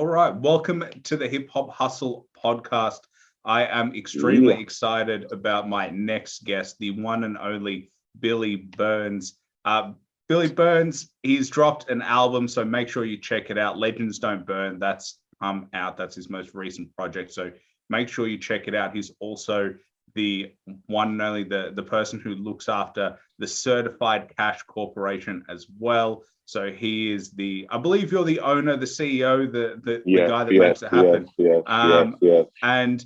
All right. Welcome to the Hip Hop Hustle podcast. I am extremely Yeah, excited about my next guest, the one and only Billy Burnz. Uh, Billy Burnz, he's dropped an album, so make sure you check it out. Legends Don't Burn. That's out. That's his most recent project. So make sure you check it out. He's also the one and only the person who looks after the Certified Cash Corporation as well. So he is I believe you're the owner, the CEO, the yes, guy that yes, makes it yes, happen. yes, yes, Um, yes. and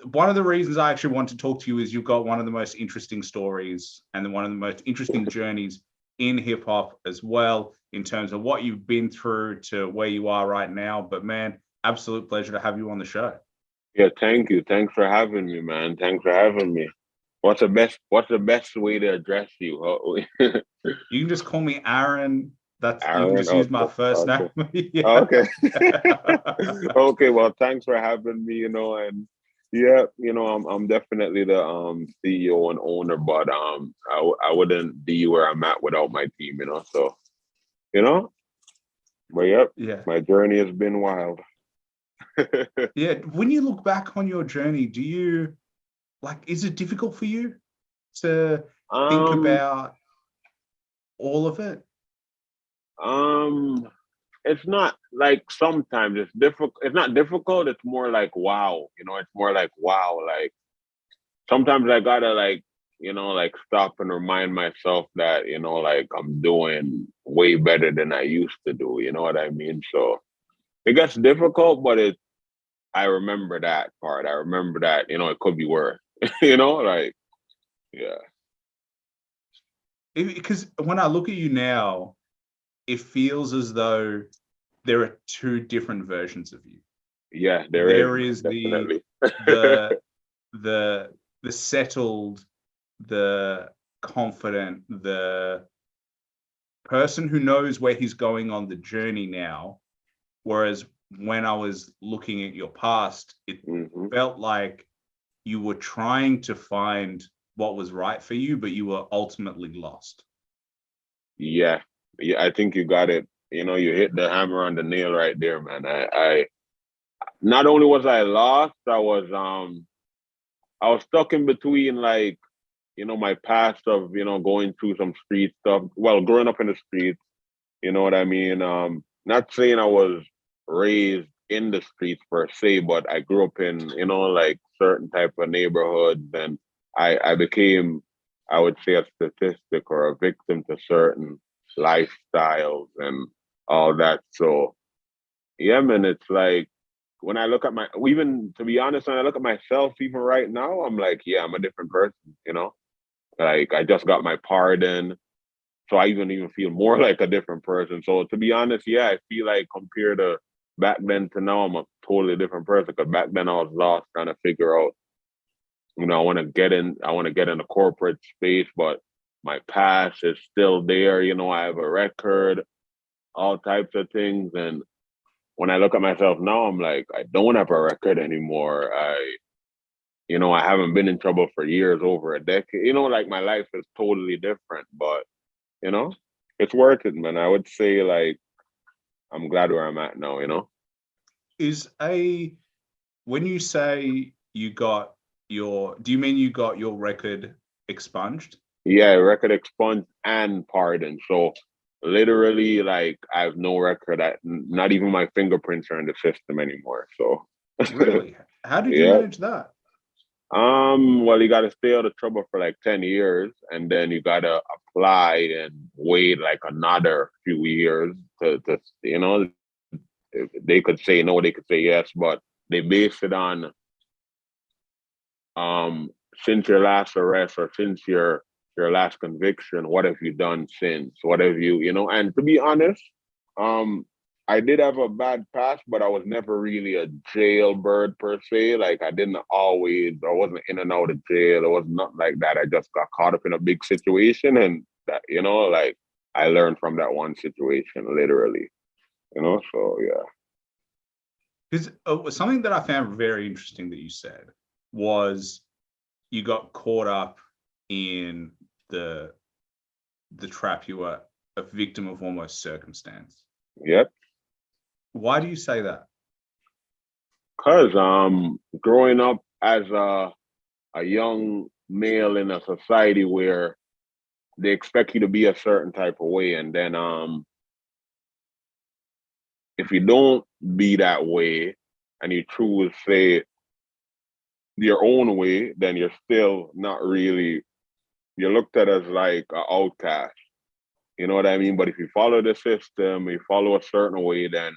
one of the reasons I actually want to talk to you is you've got one of the most interesting stories and one of the most interesting journeys in hip hop as well, in terms of what you've been through to where you are right now. But man, absolute pleasure to have you on the show. Yeah, thank you. Thanks for having me, man. Thanks for having me. What's the best way to address you? You can just call me Aaron. You can Aaron? just use my Okay, first name. okay. Yeah. Okay. Okay, well, thanks for having me, and yeah, I'm definitely the CEO and owner, but I wouldn't be where I'm at without my team, so you know, but yep, Yeah. my journey has been wild. Yeah. When you look back on your journey, do you is it difficult for you to think Um, about all of it? um, it's not like sometimes it's difficult. It's not difficult. It's more like wow. It's more like wow. Like sometimes I gotta like stop and remind myself that like I'm doing way better than I used to do. You know what I mean? So it gets difficult, but I remember that part. I remember that it could be worse. Like yeah, Because when I look at you now, it feels as though there are two different versions of you. yeah. There is, There man, is definitely. the the the settled, the confident, the person who knows where he's going on the journey now. Whereas when I was looking at your past, it Hmm. felt like you were trying to find what was right for you, but you were ultimately lost. Yeah, yeah. I think you got it. You hit the hammer on the nail right there, man. I not only was I lost, I was stuck in between like, my past of, going through some street stuff. Well, growing up in the streets, you know what I mean? Not saying I was raised in the streets per se, but I grew up in, like certain type of neighborhoods, and I became, I would say, a statistic or a victim to certain lifestyles and all that. So yeah, man, it's like when I look at even to be honest, when I look at myself, even right now, I'm like, yeah, I'm a different person. Like I just got my pardon, so I even feel more like a different person. So to be honest, yeah, I feel like compared to back then to now, I'm a totally different person. Because back then I was lost trying to figure out, I want to get in the corporate space, but my past is still there. I have a record, all types of things, and when I look at myself now, I'm like, I don't have a record anymore. I haven't been in trouble for years, over a decade. Like my life is totally different, but you know, it's worth it, man. I would say like I'm glad where I'm at now. Is a When you say you got do you mean you got your record expunged? Yeah, record expunged and pardoned. So literally, like I have no record. Not even my fingerprints are in the system anymore. So Really? How did you yeah. manage that? Well, you got to stay out of trouble for like 10 years, and then you got to apply and wait like another few years they could say no, they could say yes, but they base it on um since your last arrest or since your last conviction, what have you done since? What have and to be honest, um I did have a bad past, but I was never really a jailbird per se. Like I wasn't in and out of jail. It was not like that. I just got caught up in a big situation, and that, like I learned from that one situation, literally. So yeah. Because something that I found very interesting that you said was you got caught up in the trap. You were a victim of almost circumstance. Yep. Why do you say that? Cause growing up as a young male in a society where they expect you to be a certain type of way, and then if you don't be that way and you choose say your own way, then you're still not really, you're looked at as like an outcast. You know what I mean? But if you follow the system, you follow a certain way, then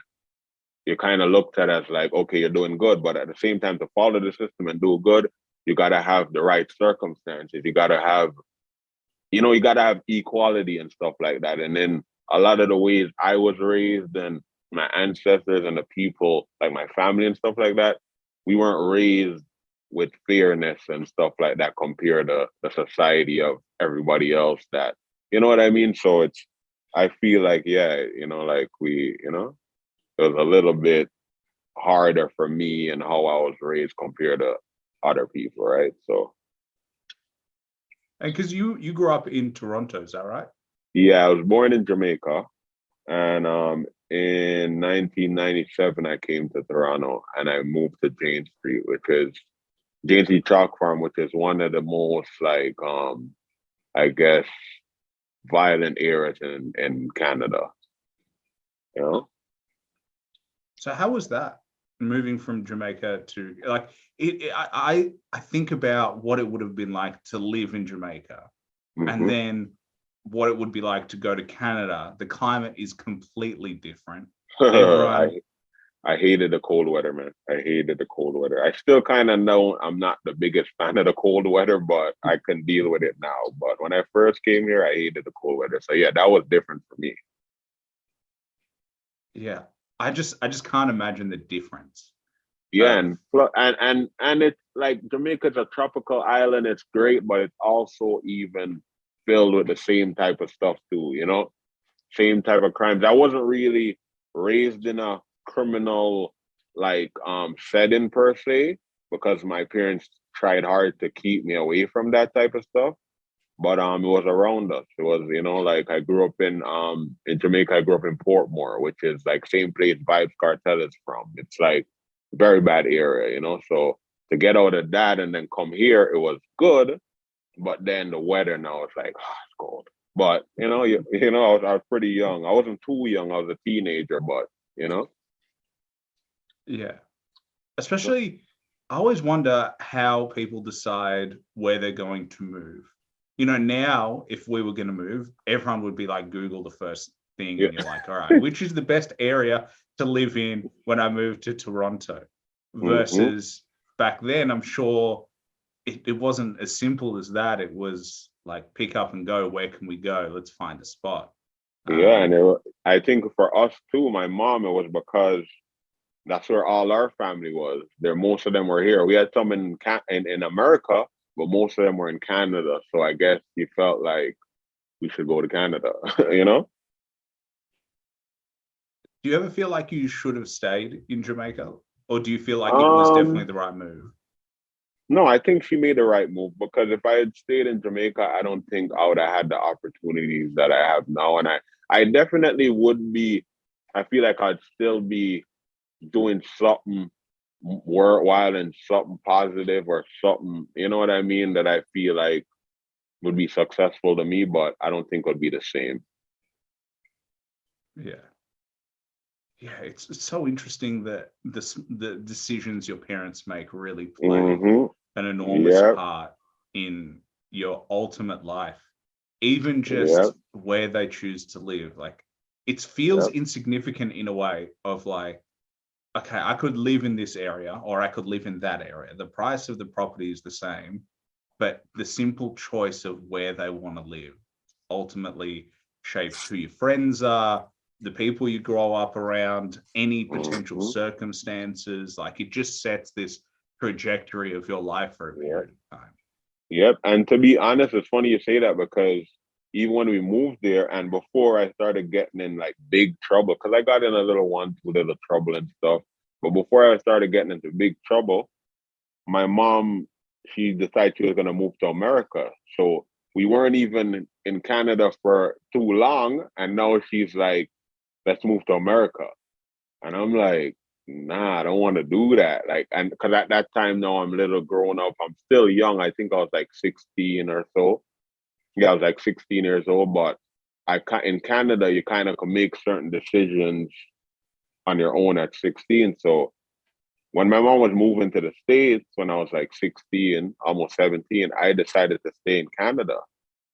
you're kind of looked at as like, okay, you're doing good. But at the same time, to follow the system and do good, you gotta have the right circumstances. You gotta have, you gotta have equality and stuff like that. And then a lot of the ways I was raised and my ancestors and the people, like my family and stuff like that, we weren't raised with fairness and stuff like that compared to the society of everybody else that, you know what I mean? So I feel like, yeah, like it was a little bit harder for me and how I was raised compared to other people, right? So And because you grew up in Toronto, is that right? yeah, I was born in Jamaica, and in 1997 I came to Toronto and I moved to Jane Street, which is Jane Street Chalk Farm, which is one of the most like I guess violent areas in Canada, you know? So how was that moving from Jamaica to like I think about what it would have been like to live in Jamaica and Hmm. then what it would be like to go to Canada. The climate is completely different. Everyone, I I hated the cold weather, man. I hated the cold weather. I still kind of know I'm not the biggest fan of the cold weather, but I can deal with it now. But when I first came here, I hated the cold weather. So yeah, that was different for me. yeah. I just can't imagine the difference Yeah, of and it's like Jamaica's a tropical island. It's great, but it's also even filled with the same type of stuff too. Same type of crimes. I wasn't really raised in a criminal like setting per se because my parents tried hard to keep me away from that type of stuff. But it was around us. It was, like I grew up in Jamaica, I grew up in Portmore, which is like same place Vibes Cartel is from. It's like very bad area. So to get out of that and then come here, it was good. But then the weather now it's like it's cold. But I was pretty young. I wasn't too young. I was a teenager, but you know. yeah. Especially, I always wonder how people decide where they're going to move. Now, if we were going to move, everyone would be like, Google the first thing, Yeah. and you're like, all right, which is the best area to live in when I move to Toronto? Hmm. Versus back then, I'm sure it wasn't as simple as that. It was like pick up and go. Where can we go? Let's find a spot. Yeah, and Um, I think for us too, my mom, it was because that's where all our family was. Most of them were here. We had some in America, but most of them were in Canada. So I guess he felt like we should go to Canada, you know? do you ever feel like you should have stayed in Jamaica, or do you feel like it was definitely Um, the right move? no, I think she made the right move because if I had stayed in Jamaica, I don't think I would have had the opportunities that I have now. And I definitely would be, I feel like I'd still be doing something worthwhile and something positive or something, you know what I mean, that I feel like would be successful to me, but I don't think would be the same. Yeah. Yeah, it's so interesting that the decisions your parents make really play Hmm. an enormous Yep. part in your ultimate life, even Yep. just where they choose to live. Like it feels Yep. insignificant in a way of like, okay, I could live in this area or I could live in that area. The price of the property is the same, but the simple choice of where they want to live ultimately shapes who your friends are, the people you grow up around, any potential Hmm. circumstances. Like it just sets this trajectory of your life for a Yep. period of time. Yep. And to be honest, it's funny you say that because even when we moved there and before I started getting in like big trouble, because I got in a little one, two little trouble and stuff. But before I started getting into big trouble, my mom, she decided she was going to move to America. So we weren't even in Canada for too long. And now she's like, let's move to America. And I'm like, nah, I don't want to do that. Like, and because at that time now I'm a little grown up. I'm still young. I think I was like 16 or so. Yeah, I was like 16 years old. But in Canada, you kind of can make certain decisions on your own at 16. So when my mom was moving to the States when I was like 16, almost 17, I decided to stay in Canada.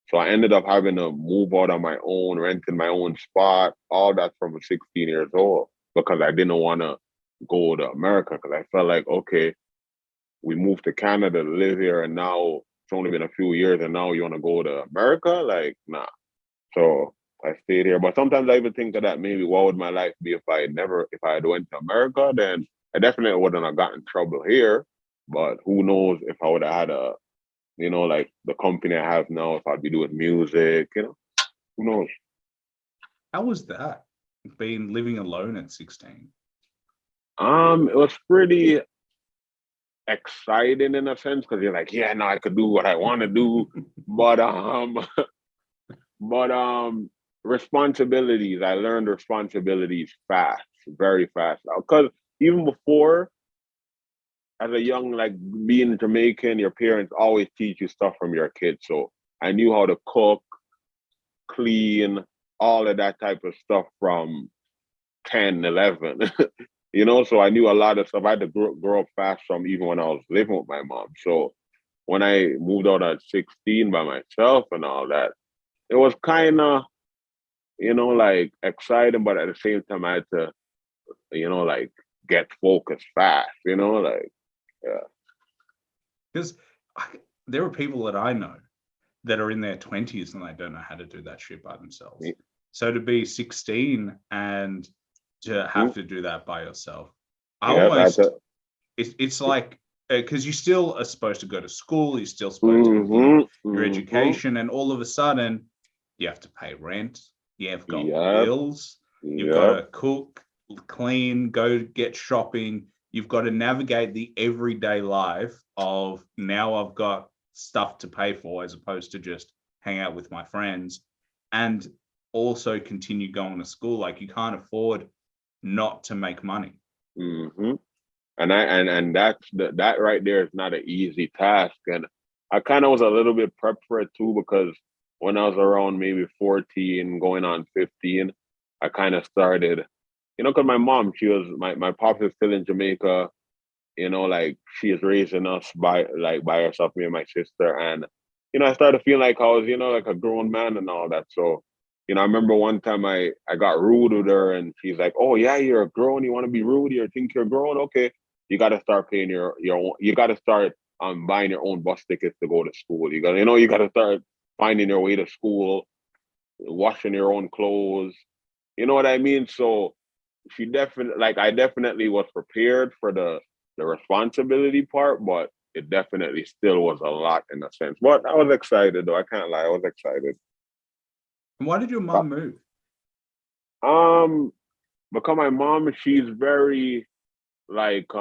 So I ended up having to move out on my own, renting my own spot, all that from 16 years old because I didn't want to go to America because I felt like, okay, we moved to Canada to live here and now it's only been a few years and now you want to go to America? Like, nah. So I stayed here. But sometimes I even think of that maybe what would my life be if I had went to America, then I definitely wouldn't have gotten in trouble here. But who knows if I would have had like the company I have now, if I'd be doing music, who knows? How was that? Being living alone at 16? It was pretty exciting in a sense because you're like, yeah, no, I could do what I want to do, but but responsibilities. I learned responsibilities fast, very fast. Because even before, as a young, like being Jamaican, your parents always teach you stuff from your kids. So I knew how to cook, clean, all of that type of stuff from 10, 11. So I knew a lot of stuff. I had to grow up fast from even when I was living with my mom. So when I moved out at 16 by myself and all that, it was kind of, like exciting, but at the same time, I had to, like get focused fast, like, yeah. Because there are people that I know that are in their 20s and they don't know how to do that shit by themselves. Yeah. So to be 16 and to have to do that by yourself, it's like, because you still are supposed to go to school, you're still supposed to continue your education, and all of a sudden you have to pay rent, you have got bills, you've got to cook, clean, go get shopping. You've got to navigate the everyday life of now I've got stuff to pay for as opposed to just hang out with my friends and also continue going to school. Like you can't afford not to make money. Mm-hmm. And that right there is not an easy task. And I kind of was a little bit prepped for it too, because when I was around maybe 14, going on 15, I kind of started, because my mom, my pops is still in Jamaica, like she is raising us by herself, me and my sister. And, I started feeling like I was, like a grown man and all that. So, I remember one time I got rude with her and she's like, oh yeah, you're grown. You want to be rude? You think you're grown? Okay. You got to start paying your own, you got to start buying your own bus tickets to go to school. You got to start finding your way to school, washing your own clothes. You know what I mean? So I definitely was prepared for the responsibility part, but it definitely still was a lot in a sense. But I was excited though. I can't lie. I was excited. And why did your mom move? Because my mom, she's very like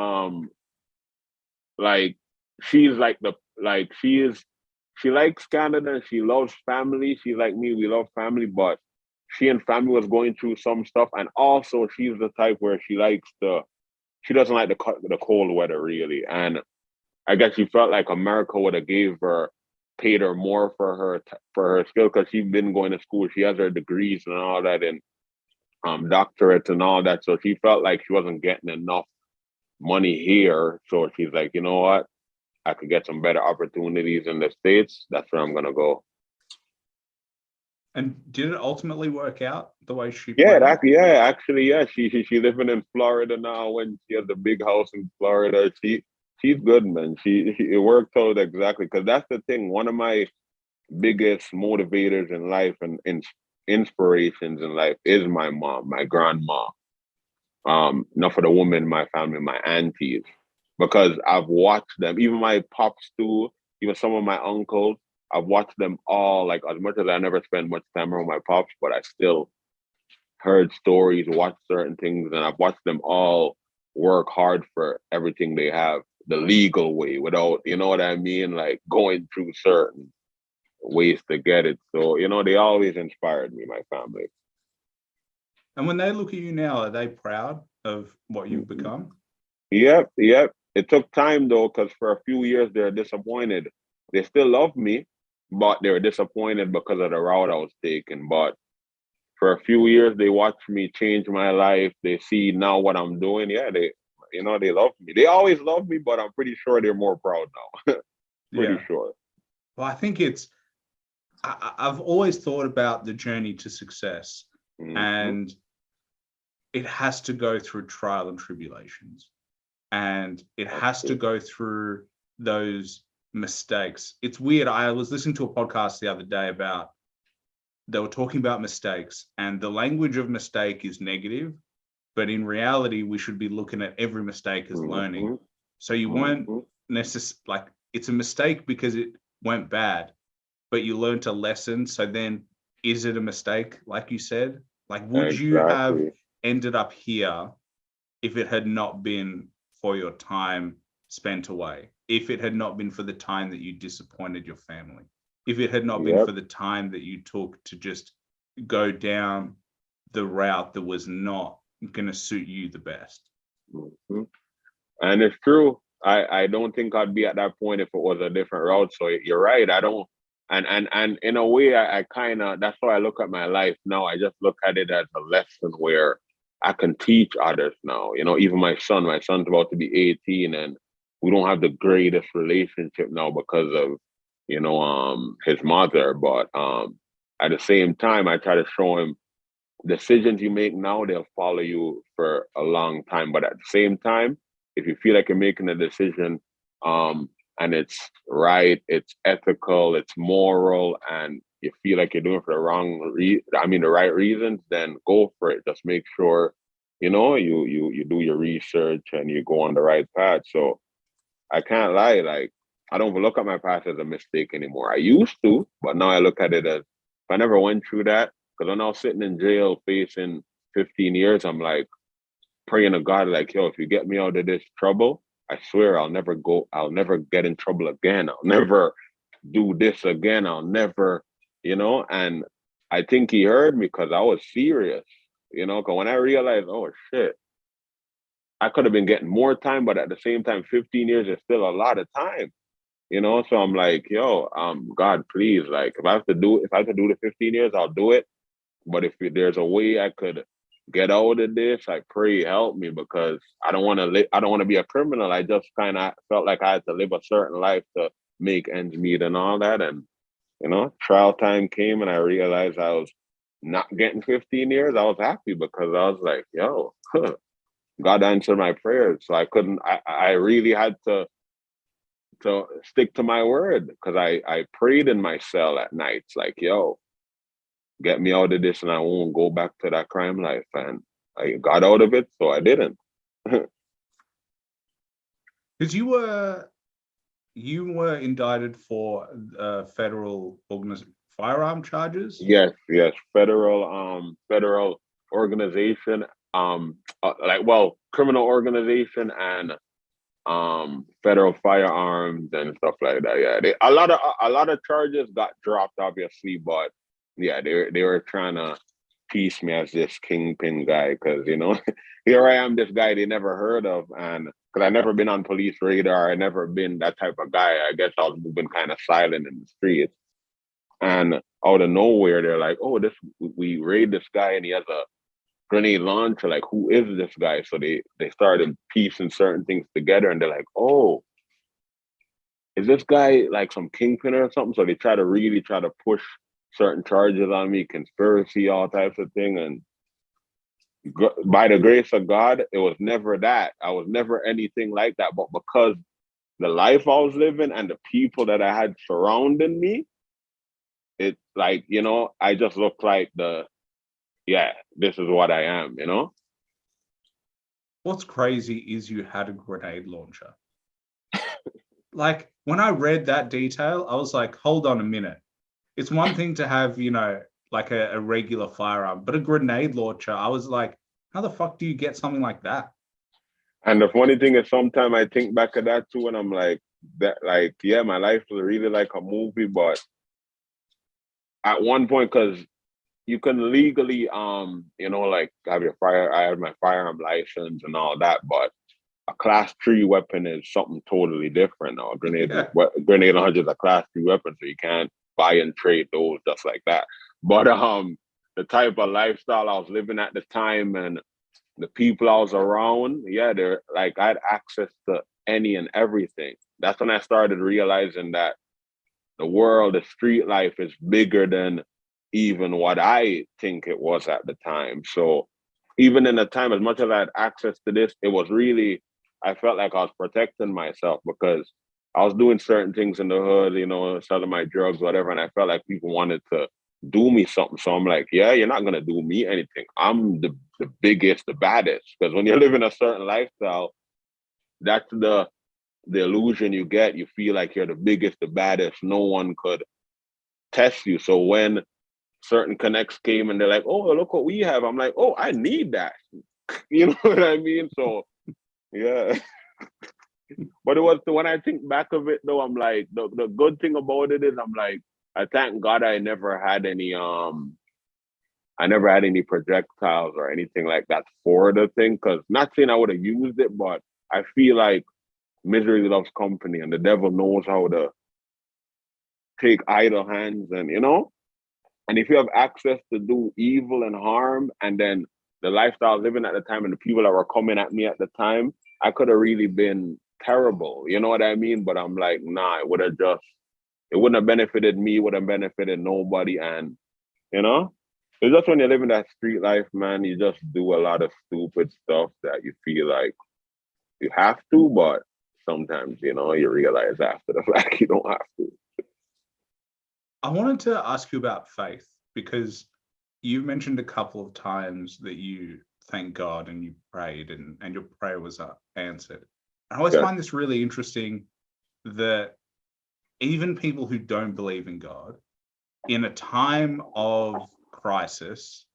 like she's like the like she likes Canada. She loves family. She's like me. We love family, but she and family was going through some stuff, and also she's the type where she doesn't like the cold weather really, and I guess she felt like America would have paid her more for her skill because she's been going to school. She has her degrees and all that, and doctorates and all that. So she felt like she wasn't getting enough money here. So she's like, you know what? I could get some better opportunities in the States. That's where I'm gonna go. And did it ultimately work out the way she Yeah, planned? actually, yeah. She living in Florida now. When she has a big house in Florida, she's good, man. It worked out exactly because that's the thing. One of my biggest motivators in life and inspirations in life is my mom, my grandma. Not for the women in my family, my aunties, because I've watched them, even my pops too, even some of my uncles, I've watched them all, like as much as I never spent much time around my pops, but I still heard stories, watched certain things, and I've watched them all work hard for everything they have the legal way without, you know what I mean? Like going through certain ways to get it. So, they always inspired me, my family. And when they look at you now, are they proud of what you've become? Yep, yep. It took time though, because for a few years they're disappointed. They still love me, but they were disappointed because of the route I was taking. But for a few years they watched me change my life. They see now what I'm doing. Yeah, they love me. They always love me, but I'm pretty sure they're more proud now. Pretty Yeah. sure. Well, I think I've always thought about the journey to success, Mm-hmm. and it has to go through trial and tribulations, and it has to go through those mistakes. It's weird. I was listening to a podcast the other day about, they were talking about mistakes, and the language of mistake is negative, but in reality, we should be looking at every mistake as learning. Mm-hmm. So you weren't necessarily like, it's a mistake because it went bad, but you learned a lesson. So then, is it a mistake? Like you said, like, would you have Exactly. ended up here if it had not been for your time spent away? If it had not been for the time that you disappointed your family? If it had not been Yep. for the time that you took to just go down the route that was not going to suit you the best? Mm-hmm. And it's true. I don't think I'd be at that point if it was a different route. So you're right. I don't. And in a way, I kind of, that's how I look at my life now. I just look at it as a lesson where I can teach others now. You know, even my son's about to be 18, and we don't have the greatest relationship now because of, his mother. But at the same time, I try to show him decisions you make now, they'll follow you for a long time. But at the same time, if you feel like you're making a decision, and it's right, it's ethical, it's moral, and you feel like you're doing it for the right reasons, then go for it. Just make sure, you do your research and you go on the right path. So I can't lie, like I don't look at my past as a mistake anymore. I used to, but now I look at it as, if I never went through that, because when I was sitting in jail facing 15 years, I'm like praying to God, like, yo, if you get me out of this trouble, I swear I'll never get in trouble again. I'll never do this again. I'll never, and I think he heard me because I was serious, because when I realized, oh shit, I could have been getting more time, but at the same time, 15 years is still a lot of time. So I'm like, yo, God, please, like, if I could do the 15 years, I'll do it. But if there's a way I could get out of this, I pray help me, because I don't want to I don't want to be a criminal. I just kind of felt like I had to live a certain life to make ends meet and all that. And, trial time came and I realized I was not getting 15 years. I was happy because I was like, yo, God answered my prayers. So I really had to stick to my word, because I prayed in my cell at nights like, yo, get me out of this and I won't go back to that crime life. And I got out of it, so I didn't. Because you were indicted for federal firearm charges. Yes, yes. Federal organization, criminal organization, and federal firearms and stuff like that. Yeah, a lot of charges got dropped, obviously, but yeah, they were trying to piece me as this kingpin guy, because here I am, this guy they never heard of, and because I never been on police radar, I never been that type of guy. I guess I was moving kind of silent in the streets, and out of nowhere they're like, "Oh, we raid this guy and he has a grenade launcher. Like, who is this guy?" So they started piecing certain things together, and they're like, "Oh, is this guy like some kingpin or something?" So they try to push certain charges on me, conspiracy, all types of thing. And by the grace of God, it was never that. I was never anything like that. But because the life I was living and the people that I had surrounding me, it like, I just looked like this is what I am. What's crazy is you had a grenade launcher. Like, when I read that detail, I was like, hold on a minute. It's one thing to have, like a regular firearm, but a grenade launcher, I was like, how the fuck do you get something like that? And the funny thing is, sometimes I think back at that too, and I'm like, yeah, my life was really like a movie. But at one point, because you can legally like have your I have my firearm license and all that, but a class 3 weapon is something totally different now. Yeah. Grenade launcher is a class 3 weapon, so you can't buy and trade those just like that. But the type of lifestyle I was living at the time and the people I was around, yeah, they're like I had access to any and everything. That's when I started realizing that the world, the street life is bigger than even what I think it was at the time. So even in the time, as much as I had access to this, it was really, I felt like I was protecting myself because I was doing certain things in the hood, selling my drugs, whatever. And I felt like people wanted to do me something. So I'm like, yeah, you're not going to do me anything. I'm the biggest, the baddest. Because when you're living a certain lifestyle, that's the illusion you get. You feel like you're the biggest, the baddest. No one could test you. So when certain connects came and they're like, oh, look what we have, I'm like, oh, I need that. You know what I mean? So yeah. But it was, when I think back of it though, I'm like, the good thing about it is I'm like, I thank God I never had any projectiles or anything like that for the thing. Cause not saying I would have used it, but I feel like misery loves company and the devil knows how to take idle hands and and if you have access to do evil and harm and then the lifestyle I was living at the time and the people that were coming at me at the time, I could have really been terrible. You know what I mean? But I'm like, nah, it wouldn't have benefited me, would have benefited nobody. And it's just when you're living that street life, man, you just do a lot of stupid stuff that you feel like you have to, but sometimes, you realize after the fact you don't have to. I wanted to ask you about faith because you mentioned a couple of times that you thanked God and you prayed and your prayer was answered. I always Yeah. find this really interesting that even people who don't believe in God, in a time of crisis,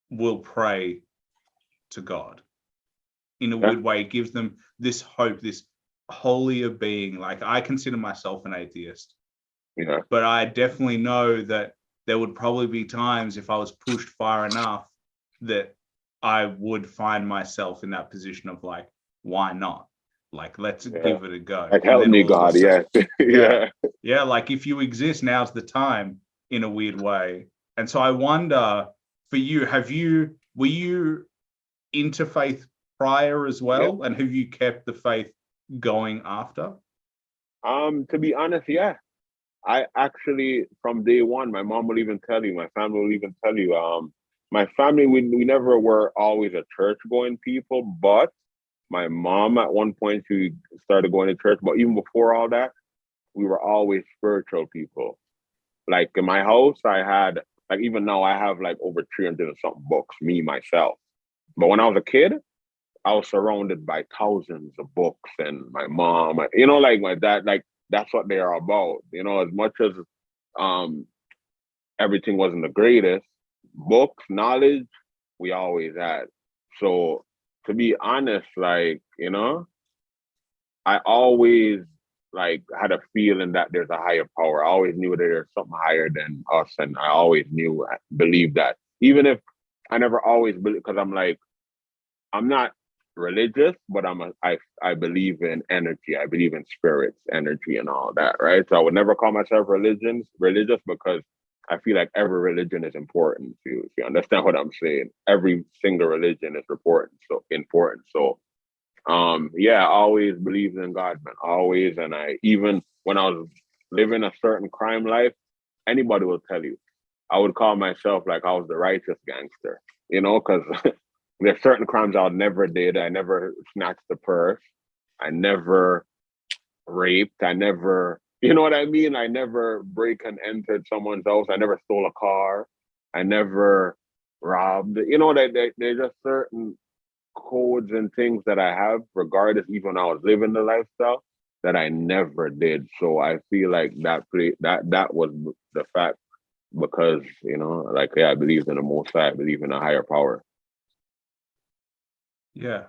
will pray to God in a weird way. It gives them this hope, this holier being. Like, I consider myself an atheist. Yeah. But I definitely know that there would probably be times if I was pushed far enough that I would find myself in that position of like, why not? Like, let's give it a go. Like, help me, God. Yeah. Yeah. Like, if you exist, now's the time in a weird way. And so I wonder for you, were you into faith prior as well? Yeah. And have you kept the faith going after? To be honest, yeah. I actually, from day one, my mom will even tell you, my family will even tell you, my family, we never were always a church going people, but my mom at one point, she started going to church, but even before all that, we were always spiritual people. Like in my house, I had, like even now I have like over 300 and something books, me, myself. But when I was a kid, I was surrounded by thousands of books and my mom, like my dad, like that's what they are about. As much as everything wasn't the greatest, books, knowledge, we always had. So to be honest, like, I always like had a feeling that there's a higher power. I always knew that there's something higher than us. And I always believed that. Even if I never always believe, because I'm like, I'm not religious, but I believe in energy. I believe in spirits, energy, and all that, right? So I would never call myself religious because I feel like every religion is important. If you understand what I'm saying, every single religion is important. So yeah, I always believed in God, man. Always, and I even when I was living a certain crime life, anybody will tell you, I would call myself like I was the righteous gangster, because there's certain crimes I never did. I never snatched the purse. I never raped. I never, you know what I mean? I never break and entered someone's house. I never stole a car. I never robbed. There's just certain codes and things that I have, regardless, even when I was living the lifestyle, that I never did. So I feel like that was the fact because, I believed in the Most High. I believe in a higher power. Yeah,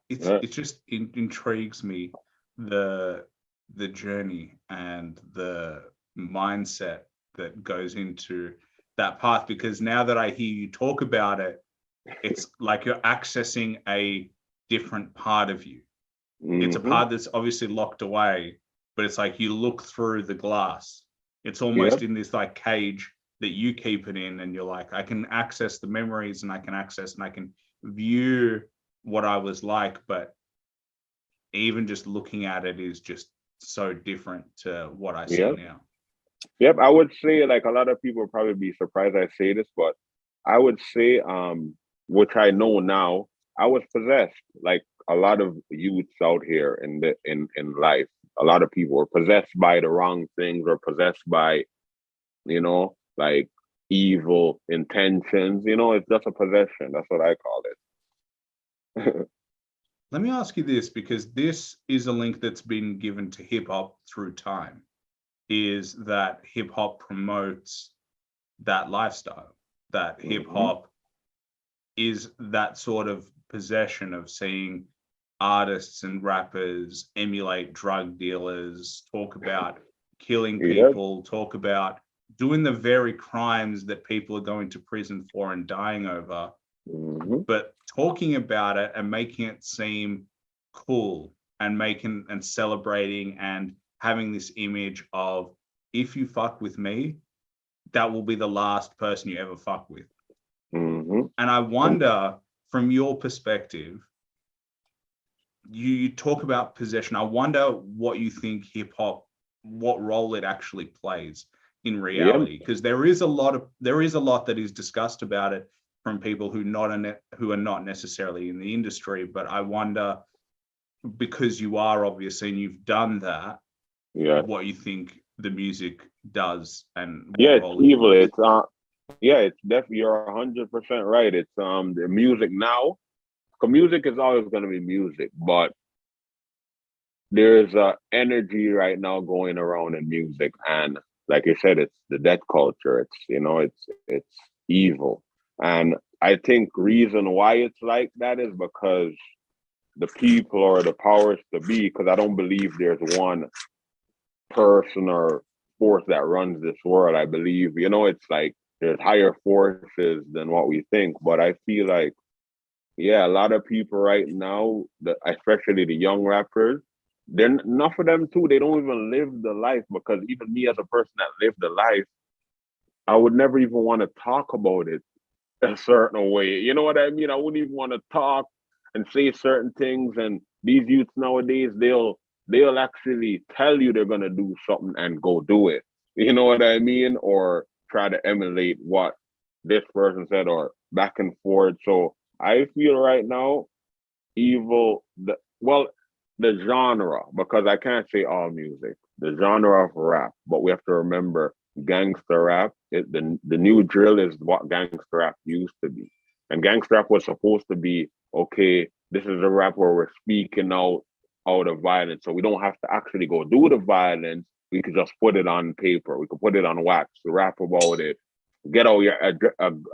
it just intrigues me the journey and the mindset that goes into that path, because now that I hear you talk about it, it's like you're accessing a different part of you. It's a part that's obviously locked away, but it's like you look through the glass. It's almost in this like cage that you keep it in, and you're like, I can access the memories, and I can view what I was like, but even just looking at it is just so different to what I see now. Yep, I would say, like, a lot of people would probably be surprised I say this, but I would say, which I know now, I was possessed. Like a lot of youths out here in life, a lot of people were possessed by the wrong things, or possessed by, like evil intentions. It's just a possession. That's what I call it. Let me ask you this, because this is a link that's been given to hip hop through time, is that hip hop promotes that lifestyle, that hip hop is that sort of possession of seeing artists and rappers emulate drug dealers, talk about killing people, talk about doing the very crimes that people are going to prison for and dying over, but talking about it and making it seem cool, and making and celebrating and having this image of, if you fuck with me, that will be the last person you ever fuck with. And I wonder, from your perspective, you talk about possession. I wonder what you think hip hop, what role it actually plays in reality, because there is a lot that is discussed about it from people who are not necessarily in the industry. But I wonder, because you are obviously, and you've done that, what you think the music does and what it's evil. It's definitely, you're 100% right. It's the music now. Because music is always going to be music, but there's a energy right now going around in music, and like you said, it's the death culture. It's evil, and I think reason why it's like that is because the people, or the powers to be, because I don't believe there's one person or force that runs this world. I believe, it's like there's higher forces than what we think. But I feel like, a lot of people right now, especially the young rappers, enough of them too, they don't even live the life. Because even me, as a person that lived the life, I would never even want to talk about it a certain way. You know what I mean? I wouldn't even want to talk and say certain things. And these youths nowadays, they'll actually tell you they're gonna do something and go do it. You know what I mean? Or try to emulate what this person said, or back and forth. So I feel right now, the genre, because I can't say all music, the genre of rap, but we have to remember gangster rap. The new drill is what gangster rap used to be. And gangster rap was supposed to be, okay, this is a rap where we're speaking out of violence. So we don't have to actually go do the violence. We could just put it on paper. We could put it on wax, rap about it, get all your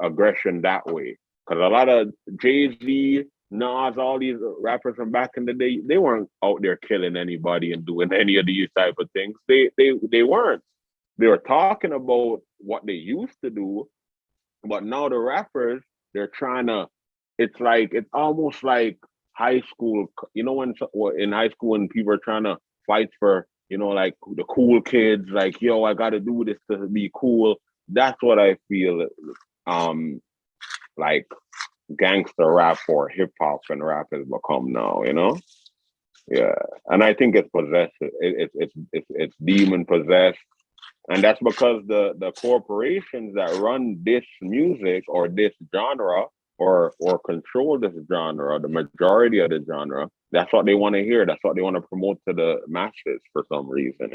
aggression that way. Because a lot of Jay-Z, Nas, all these rappers from back in the day, they weren't out there killing anybody and doing any of these type of things. They weren't. They were talking about what they used to do, but now the rappers, they're trying to. It's almost like high school. When in high school, when people are trying to fight for, like the cool kids, like, yo, I got to do this to be cool. That's what I feel. Like gangster rap or hip hop and rap has become now, Yeah, and I think it's possessed. It's demon possessed, and that's because the corporations that run this music, or this genre, or control this genre, the majority of the genre, that's what they want to hear. That's what they want to promote to the masses for some reason,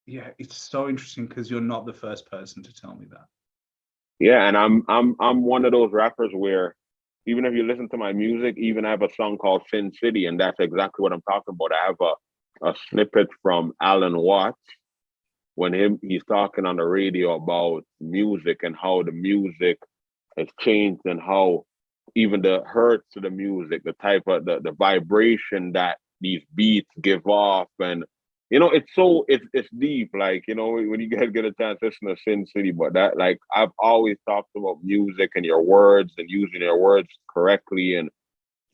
Yeah, it's so interesting, because you're not the first person to tell me that. Yeah, and I'm one of those rappers where, even if you listen to my music, even I have a song called Sin City, and that's exactly what I'm talking about. I have a snippet from Alan Watts when he's talking on the radio about music and how the music has changed, and how even the hertz of the music, the type of the vibration that these beats give off, and it's deep. Like, when you get a chance to listen to Sin City, but that, like, I've always talked about music and your words and using your words correctly and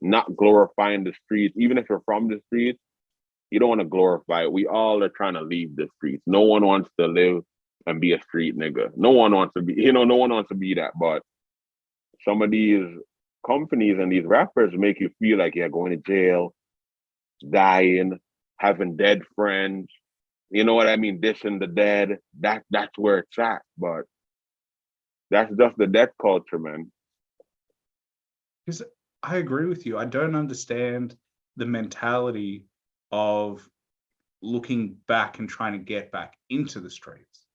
not glorifying the streets. Even if you're from the streets, you don't want to glorify it. We all are trying to leave the streets. No one wants to live and be a street nigga. No one wants to be, no one wants to be that. But some of these companies and these rappers make you feel like you're going to jail, dying, having dead friends. You know what I mean? Dissing the dead. That's where it's at. But that's just the death culture, man. Because I agree with you. I don't understand the mentality of looking back and trying to get back into the streets.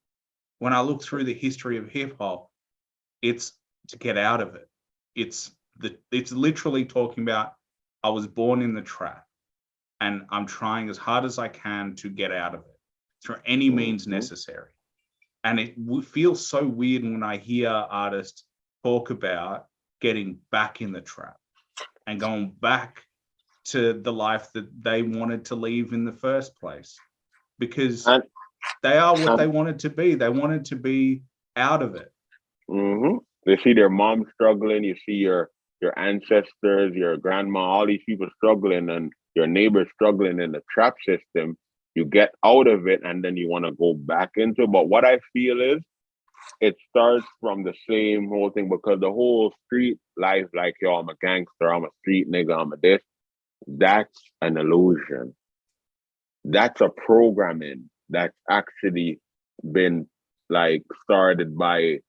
When I look through the history of hip hop, it's to get out of it. It's literally talking about I was born in the trap and I'm trying as hard as I can to get out of it through any means necessary. And it feels so weird when I hear artists talk about getting back in the trap and going back to the life that they wanted to leave in the first place, because they are what they wanted to be. They wanted to be out of it. They see their mom struggling. You see your ancestors, your grandma, all these people struggling, and your neighbors struggling in the trap system. You get out of it, and then you want to go back into it. But what I feel is, it starts from the same whole thing, because the whole street life, like, yo, I'm a gangster, I'm a street nigga, I'm a this, that's an illusion. That's a programming that's actually been, like, started by,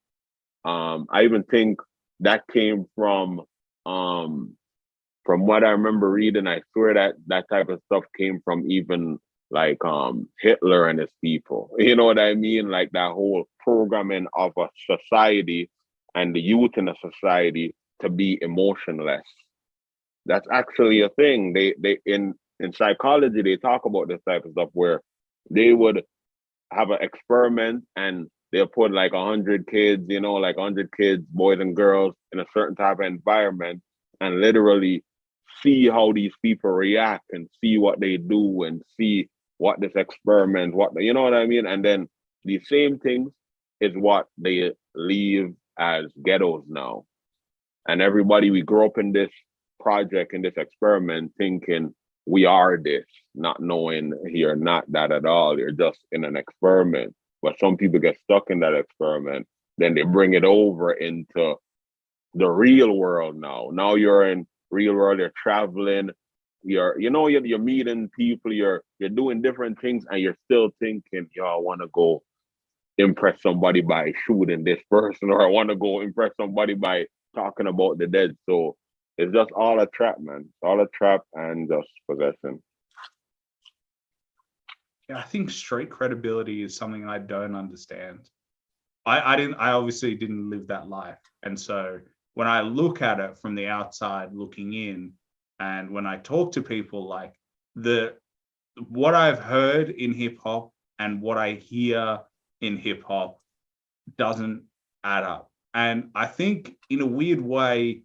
I even think that came from what I remember reading. I swear that type of stuff came from even, like, Hitler and his people. You know what I mean? Like, that whole programming of a society and the youth in a society to be emotionless. That's actually a thing. They in psychology, they talk about this type of stuff, where they would have an experiment and they'll put like 100 kids, like 100 kids, boys and girls, in a certain type of environment, and literally see how these people react and see what they do and see what this experiment, you know what I mean? And then the same things is what they leave as ghettos now. And everybody, we grow up in this project, in this experiment, thinking we are this, not knowing you're not that at all. You're just in an experiment. But some people get stuck in that experiment. Then they bring it over into the real world now. Now you're in real world, you're traveling, you're meeting people, you're doing different things, and you're still thinking, yo, I want to go impress somebody by shooting this person, or I want to go impress somebody by talking about the dead. So it's just all a trap, man. It's all a trap and just possession. Yeah, I think street credibility is something I don't understand. I obviously didn't live that life. And so when I look at it from the outside looking in, and when I talk to people, like, what I've heard in hip hop and what I hear in hip hop doesn't add up. And I think, in a weird way,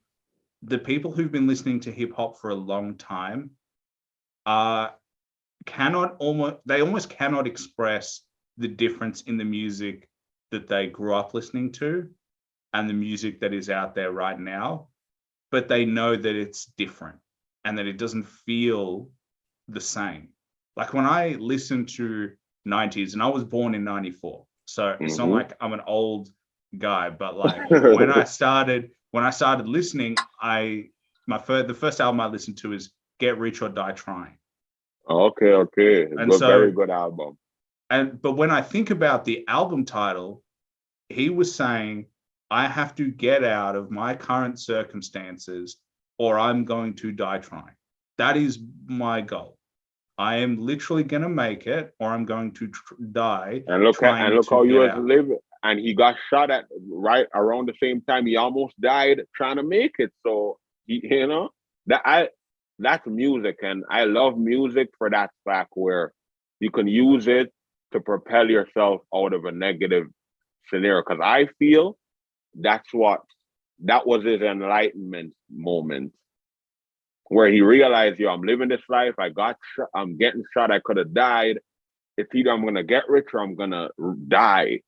the people who've been listening to hip hop for a long time almost cannot express the difference in the music that they grew up listening to and the music that is out there right now, but they know that it's different and that it doesn't feel the same. Like, when I listen to 90s, and I was born in 94, so it's not like I'm an old guy, but like, when I started listening, the first album I listened to is Get Rich or Die Trying. Okay. And so, very good album. But when I think about the album title, he was saying, I have to get out of my current circumstances or I'm going to die trying. That is my goal. I am literally going to make it, or I'm going to die. And look how you was living. And he got shot at right around the same time. He almost died trying to make it. So that's music, and I love music for that fact, where you can use it to propel yourself out of a negative scenario. Because I feel that was his enlightenment moment, where he realized, yo, I'm living this life. I'm getting shot. I could have died, it's either I'm gonna get rich or I'm gonna die.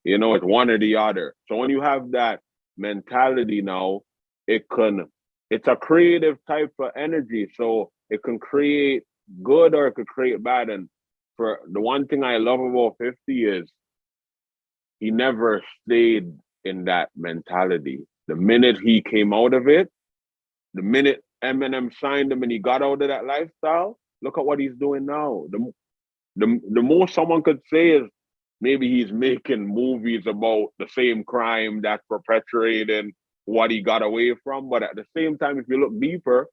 You know, it's one or the other. So when you have that mentality now, it's a creative type of energy. So it can create good or it could create bad. And for the one thing I love about 50 is he never stayed in that mentality. The minute he came out of it, the minute Eminem signed him and he got out of that lifestyle, look at what he's doing now. The most someone could say is maybe he's making movies about the same crime that's perpetuating what he got away from. But at the same time, if you look deeper,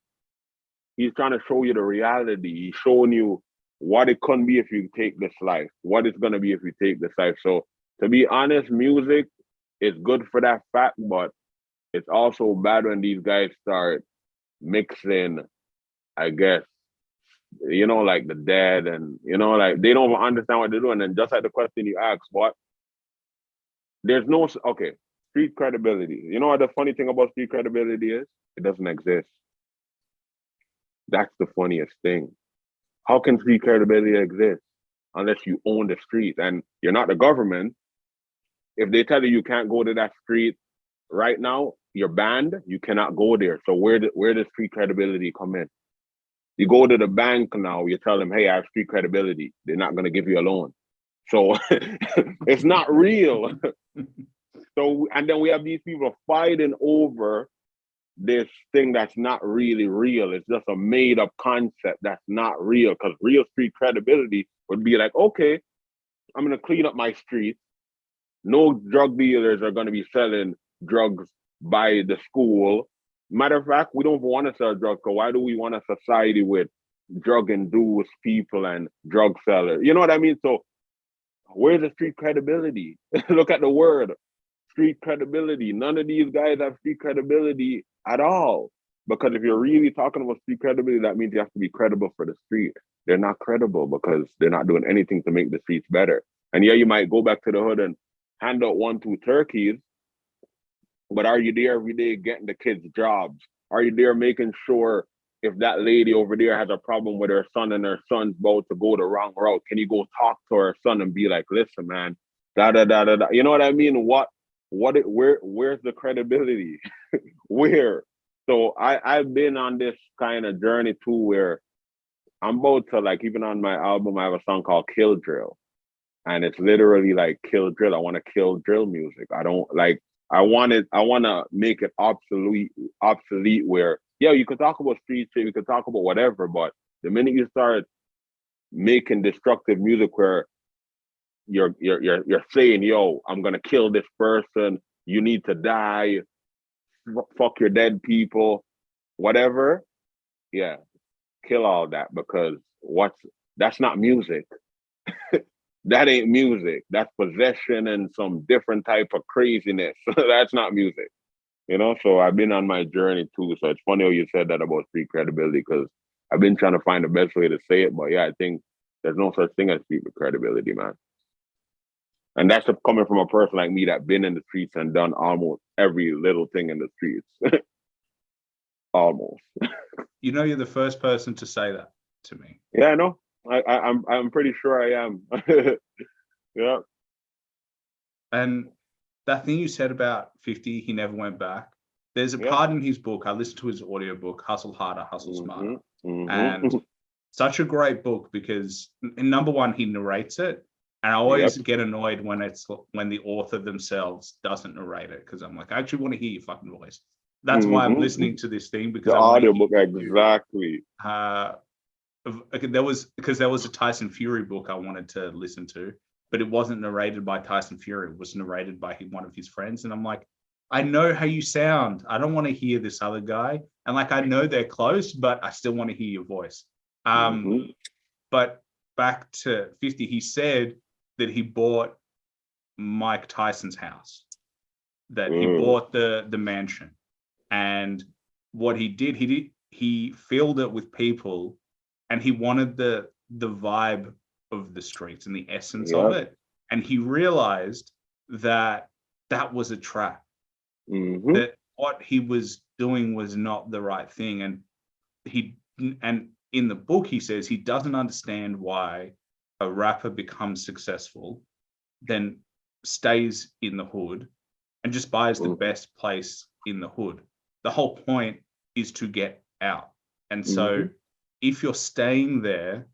he's trying to show you the reality. He's showing you what it can be if you take this life, what it's going to be if you take this life. So to be honest, music is good for that fact, but it's also bad when these guys start mixing, I guess, you know, like the dead and, you know, like they don't even understand what they're doing. And just like the question you asked, okay, street credibility. You know what the funny thing about street credibility is? It doesn't exist. That's the funniest thing. How can street credibility exist unless you own the street and you're not the government? If they tell you can't go to that street right now, you're banned, you cannot go there. So where does street credibility come in? You go to the bank now, you tell them, hey, I have street credibility. They're not going to give you a loan. So it's not real. So, and then we have these people fighting over this thing that's not really real. It's just a made up concept that's not real, because real street credibility would be like, okay, I'm going to clean up my street. No drug dealers are going to be selling drugs by the school. Matter of fact, we don't want to sell drugs, because why do we want a society with drug-induced people and drug sellers? You know what I mean? So where's the street credibility? Look at the word, street credibility. None of these guys have street credibility at all. Because if you're really talking about street credibility, that means you have to be credible for the street. They're not credible because they're not doing anything to make the streets better. And yeah, you might go back to the hood and hand out 1-2 turkeys, but are you there every day getting the kids jobs? Are you there making sure if that lady over there has a problem with her son and her son's about to go the wrong route, can you go talk to her son and be like, listen, man, da da da da da. You know what I mean? Where's the credibility? Where? So I've been on this kind of journey too, where I'm about to, like, even on my album, I have a song called Kill Drill. And it's literally like kill drill. I want to kill drill music. I want to make it obsolete where, yeah, you could talk about street shit, you could talk about whatever, but the minute you start making destructive music where you're saying, yo, I'm gonna kill this person, you need to die, fuck your dead people, whatever, yeah, kill all that, because that's not music. That ain't music. That's possession and some different type of craziness. That's not music, you know? So I've been on my journey too. So it's funny how you said that about street credibility, because I've been trying to find the best way to say it. But yeah, I think there's no such thing as street credibility, man. And that's coming from a person like me that been in the streets and done almost every little thing in the streets. Almost. You know, you're the first person to say that to me. Yeah, I know. I'm pretty sure I am. Yeah. And that thing you said about 50, he never went back. There's a part in his book, I listened to his audiobook, Hustle Harder, Hustle Smarter. And such a great book, because in number one, he narrates it. And I always get annoyed when the author themselves doesn't narrate it, because I'm like, I actually want to hear your fucking voice. That's why I'm listening to this thing, because the audiobook, exactly. There was a Tyson Fury book I wanted to listen to, but it wasn't narrated by Tyson Fury. It was narrated by one of his friends. And I'm like, I know how you sound. I don't want to hear this other guy. And like, I know they're close, but I still want to hear your voice. But back to 50, he said that he bought Mike Tyson's house, that he bought the mansion. And what he did, he filled it with people, and he wanted the vibe of the streets and the essence of it. And he realized that was a trap, that what he was doing was not the right thing. And in the book, he says he doesn't understand why a rapper becomes successful, then stays in the hood and just buys the best place in the hood. The whole point is to get out. And so if you're staying there,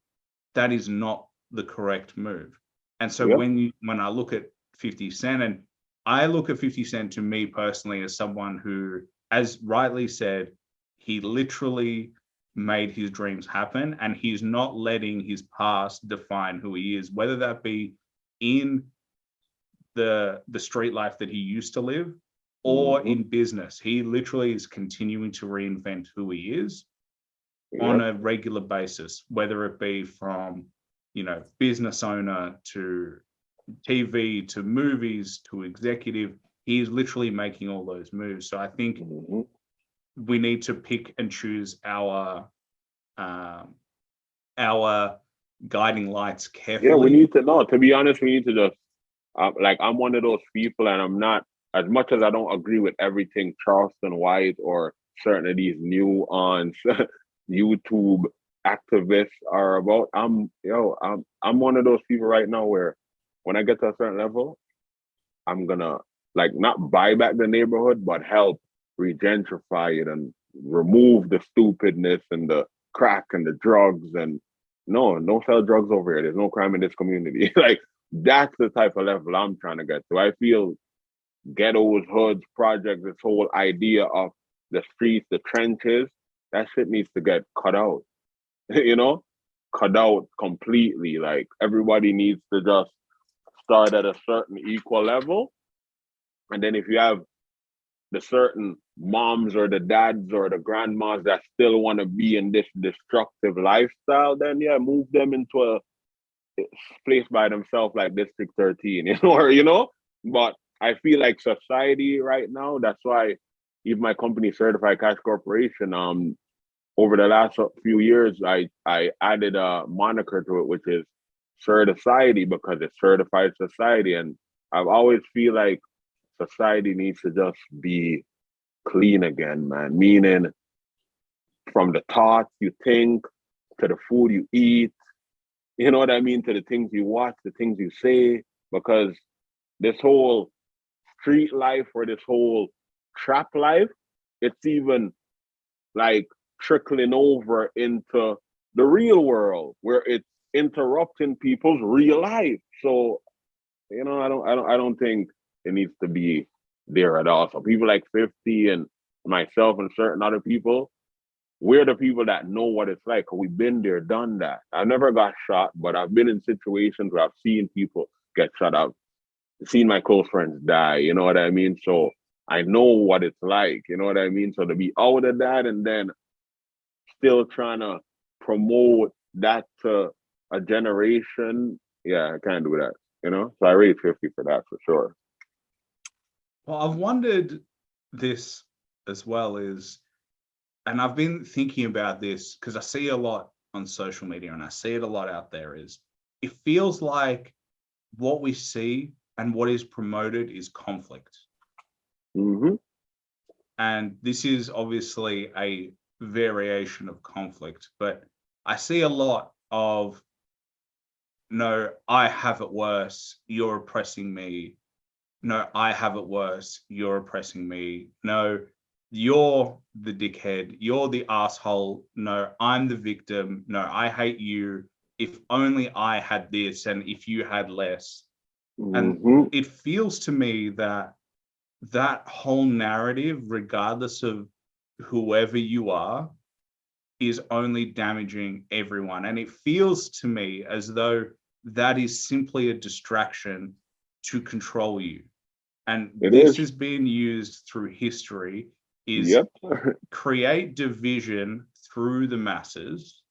that is not the correct move. And so when I look at 50 Cent, and I look at 50 Cent, to me personally, as someone who, as rightly said, he literally made his dreams happen, and he's not letting his past define who he is, whether that be in the street life that he used to live or in business. He literally is continuing to reinvent who he is on a regular basis, whether it be from, business owner to TV to movies to executive. He's literally making all those moves. So I think we need to pick and choose our guiding lights carefully. Yeah, we need to know. To be honest, we need to just I'm one of those people, and I'm not, as much as I don't agree with everything Charleston White or certain of these nuanced YouTube activists are about. I'm one of those people right now where when I get to a certain level, I'm gonna not buy back the neighborhood, but help regentrify it and remove the stupidness and the crack and the drugs. And no, don't sell drugs over here. There's no crime in this community. That's the type of level I'm trying to get to. I feel ghettos, hoods, projects, this whole idea of the streets, the trenches, that shit needs to get cut out. Cut out completely. Everybody needs to just start at a certain equal level. And then if you have the certain moms or the dads or the grandmas that still want to be in this destructive lifestyle, then move them into a place by themselves like District 13, But I feel like society right now, that's why even my company, Certified Cash Corporation, over the last few years, I added a moniker to it, which is Certicity, because it's certified society. And I've always feel like society needs to just be clean again, man. Meaning from the thoughts you think to the food you eat, you know what I mean? To the things you watch, the things you say, because this whole street life or this whole trap life, it's even trickling over into the real world where it's interrupting people's real life. So, I don't think it needs to be there at all. So people like 50 and myself and certain other people, we're the people that know what it's like. We've been there, done that. I never got shot, but I've been in situations where I've seen people get shot. I've seen my close friends die, you know what I mean? So I know what it's like, you know what I mean? So to be out of that and then still trying to promote that to a generation, I can't do that, So I rate 50 for that for sure. Well, I've wondered this as well, and I've been thinking about this because I see a lot on social media and I see it a lot out there, is it feels like what we see and what is promoted is conflict. And this is obviously a variation of conflict, but I see a lot of, no, I have it worse, you're oppressing me. No, I have it worse, you're oppressing me. No, you're the dickhead, you're the asshole. No, I'm the victim. No, I hate you. If only I had this and if you had less. And it feels to me that whole narrative, regardless of whoever you are, is only damaging everyone. And it feels to me as though that is simply a distraction to control you. And this has been used through history, is create division through the masses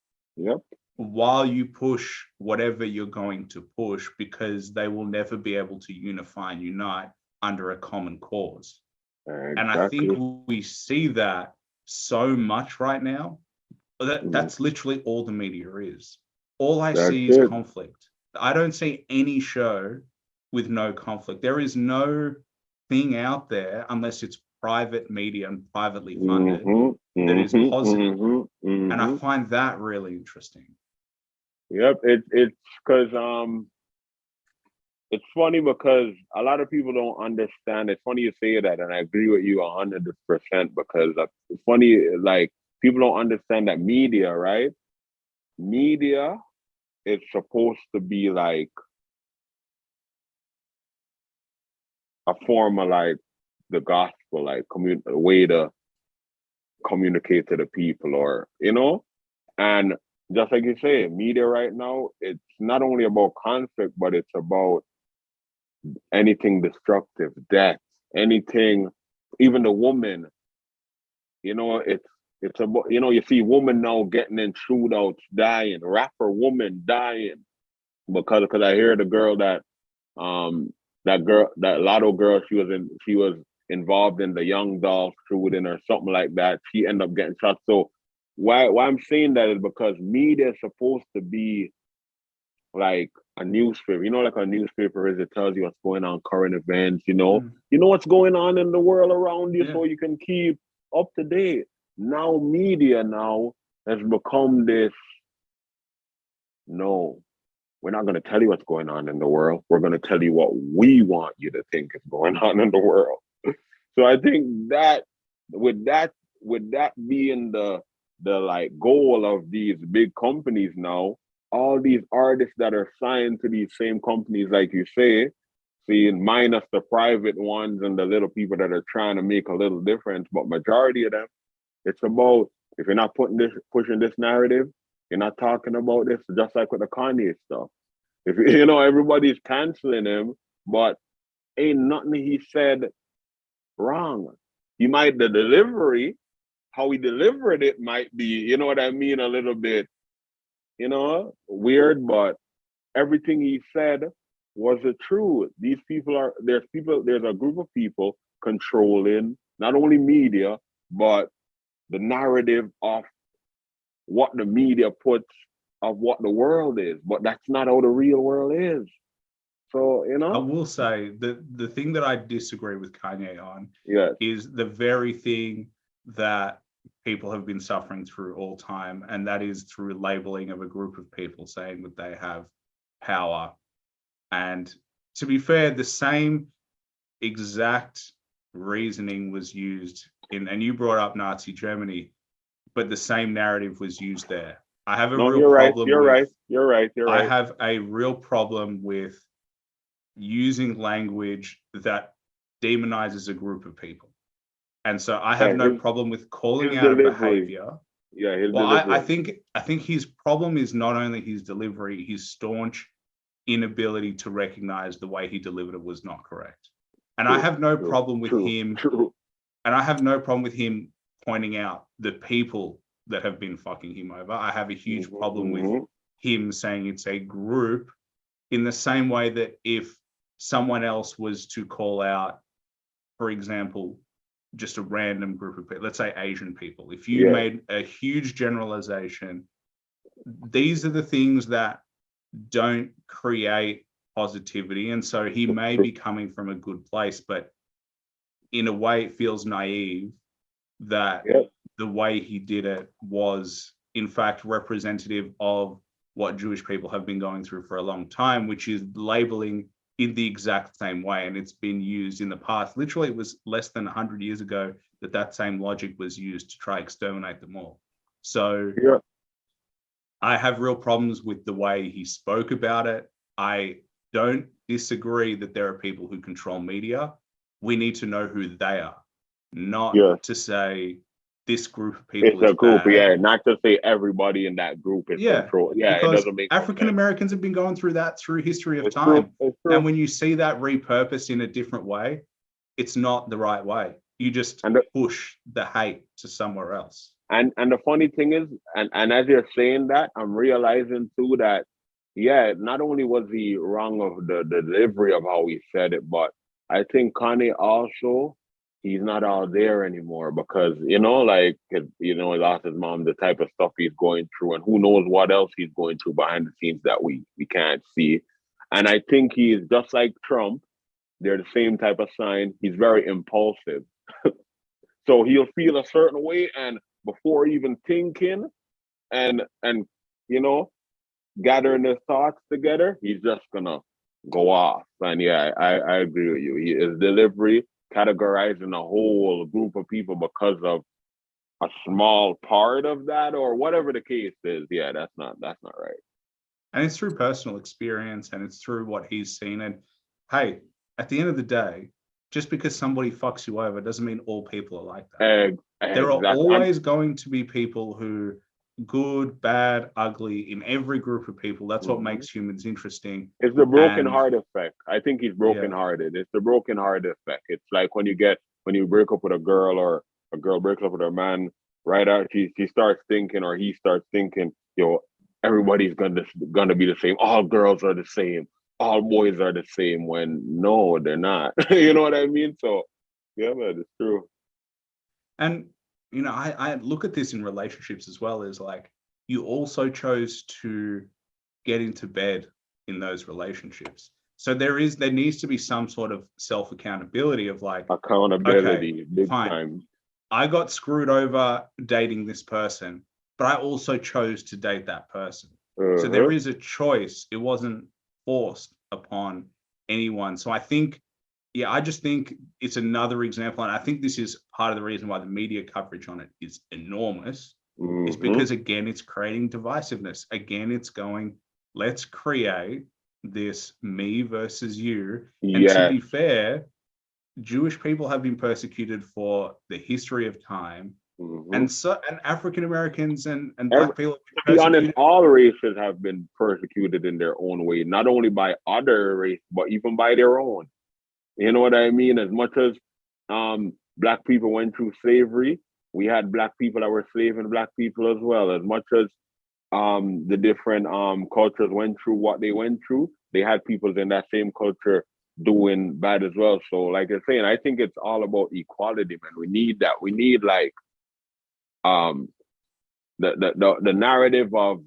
while you push whatever you're going to push, because they will never be able to unify and unite under a common cause. And I think we see that so much right now. That's literally all the media is. All I see is conflict. I don't see any show with no conflict. There is no thing out there, unless it's private media and privately funded, that is positive. And I find that really interesting. Yep. It's because it's funny because a lot of people don't understand. It's funny you say that, and I agree with you 100% because it's funny, like people don't understand that media, right? Media is supposed to be like a form of like the gospel, like a way to communicate to the people, or and just like you say, media right now, it's not only about conflict, but it's about anything destructive, death, anything, even the woman, it's about, you see women now getting in shootouts, dying, rapper woman dying because I hear the girl that Lotto girl, she was involved in the Young Dolph shooting or something like that. She ended up getting shot. So why I'm saying that is because media is supposed to be like a newspaper, like a newspaper is, it tells you what's going on, current events, what's going on in the world around you, Yeah. so you can keep up to date. Now media now has become this, no, we're not going to tell you what's going on in the world. We're going to tell you what we want you to think is going on in the world. So I think that with that being the like goal of these big companies now, all these artists that are signed to these same companies, like you say, seeing minus the private ones and the little people that are trying to make a little difference, but majority of them, it's about, if you're not pushing this narrative, you're not talking about this, just like with the Kanye stuff. If everybody's canceling him, but ain't nothing he said wrong. He might, the delivery, how he delivered it might be, you know what I mean, a little bit, weird, but everything he said was the truth. There's a group of people controlling not only media, but the narrative of what the media puts of what the world is. But that's not how the real world is. So, I will say the thing that I disagree with Kanye on yes, is the very thing that people have been suffering through all time, and that is through labeling of a group of people saying that they have power. And to be fair, the same exact reasoning was used and you brought up Nazi Germany, but the same narrative was used there. I have a no, real you're right, problem you're with right, you're right, you're I right. have a real problem with using language that demonizes a group of people. And so I have Yeah, no problem with calling his out a delivery. behavior. Yeah, his Well, I delivery. think his problem is not only his delivery, his staunch inability to recognize the way he delivered it was not correct. And I True, have no true, problem with true, him, true. and I have no problem with him pointing out the people that have been fucking him over. I have a huge problem with Mm-hmm. him saying it's a group, in the same way that if someone else was to call out, for example, just a random group of people, let's say Asian people, if you Yeah, made a huge generalization, these are the things that don't create positivity. And so he may true. be coming from a good place, but in a way, it feels naive that Yeah, the way he did it was, in fact, representative of what Jewish people have been going through for a long time, which is labeling in the exact same way. And it's been used in the past. Literally, it was less than 100 years ago that same logic was used to try exterminate them all. So yeah. I have real problems with the way he spoke about it. I don't disagree that there are people who control media. We need to know who they are, not Yeah. to say this group of It's people is a group, bad. yeah. Not to say everybody in that group is Yeah, controlled. Yeah, it because doesn't make no African sense. Americans have been going through that through history of It's true. time. It's And true. when you see that repurposed in a different way, it's not the right way. You just And the, push the hate to somewhere else. and the funny thing is, and as you're saying that, I'm realizing too that, yeah, not only was he wrong of the delivery of how he said it, but I think Kanye also, he's not out there anymore because, like, he lost his mom, the type of stuff he's going through, and who knows what else he's going through behind the scenes that we can't see. And I think he's just like Trump. They're the same type of sign. He's very impulsive. So he'll feel a certain way, and before even thinking, and you know gathering his thoughts together, he's just gonna go off. And yeah, I agree with you. His delivery categorizing a whole group of people because of a small part of that or whatever the case is. Yeah, that's not right. And it's through personal experience and it's through what he's seen. And hey, at the end of the day, just because somebody fucks you over doesn't mean all people are like that. There are Exactly. always going to be people who good, bad, ugly in every group of people. That's what makes humans interesting. It's the broken And heart effect. I think he's broken hearted. It's the broken heart effect. It's like when you break up with a girl or a girl breaks up with her man, right out she starts thinking or he starts thinking, everybody's gonna be the same. All girls are the same. All boys are the same. When no, they're not. You know what I mean? So yeah, man, it's true. And I look at this in relationships as well as like you also chose to get into bed in those relationships. So there needs to be some sort of self accountability of like Accountability, okay, big fine. time. I got screwed over dating this person, but I also chose to date that person. So there is a choice. It wasn't forced upon anyone. So I think, I just think it's another example. And I think this is part of the reason why the media coverage on it is enormous, is because, again, it's creating divisiveness. Again, it's going, let's create this me versus you. And to be fair, Jewish people have been persecuted for the history of time. And African Americans and Black people have been persecuted. To be honest, all races have been persecuted in their own way, not only by other races, but even by their own. You know what I mean? As much as Black people went through slavery, we had Black people that were slaving Black people as well. As much as the different cultures went through what they went through, they had people in that same culture doing bad as well. So like you're saying, I think it's all about equality, man. We need that. We need like the narrative of,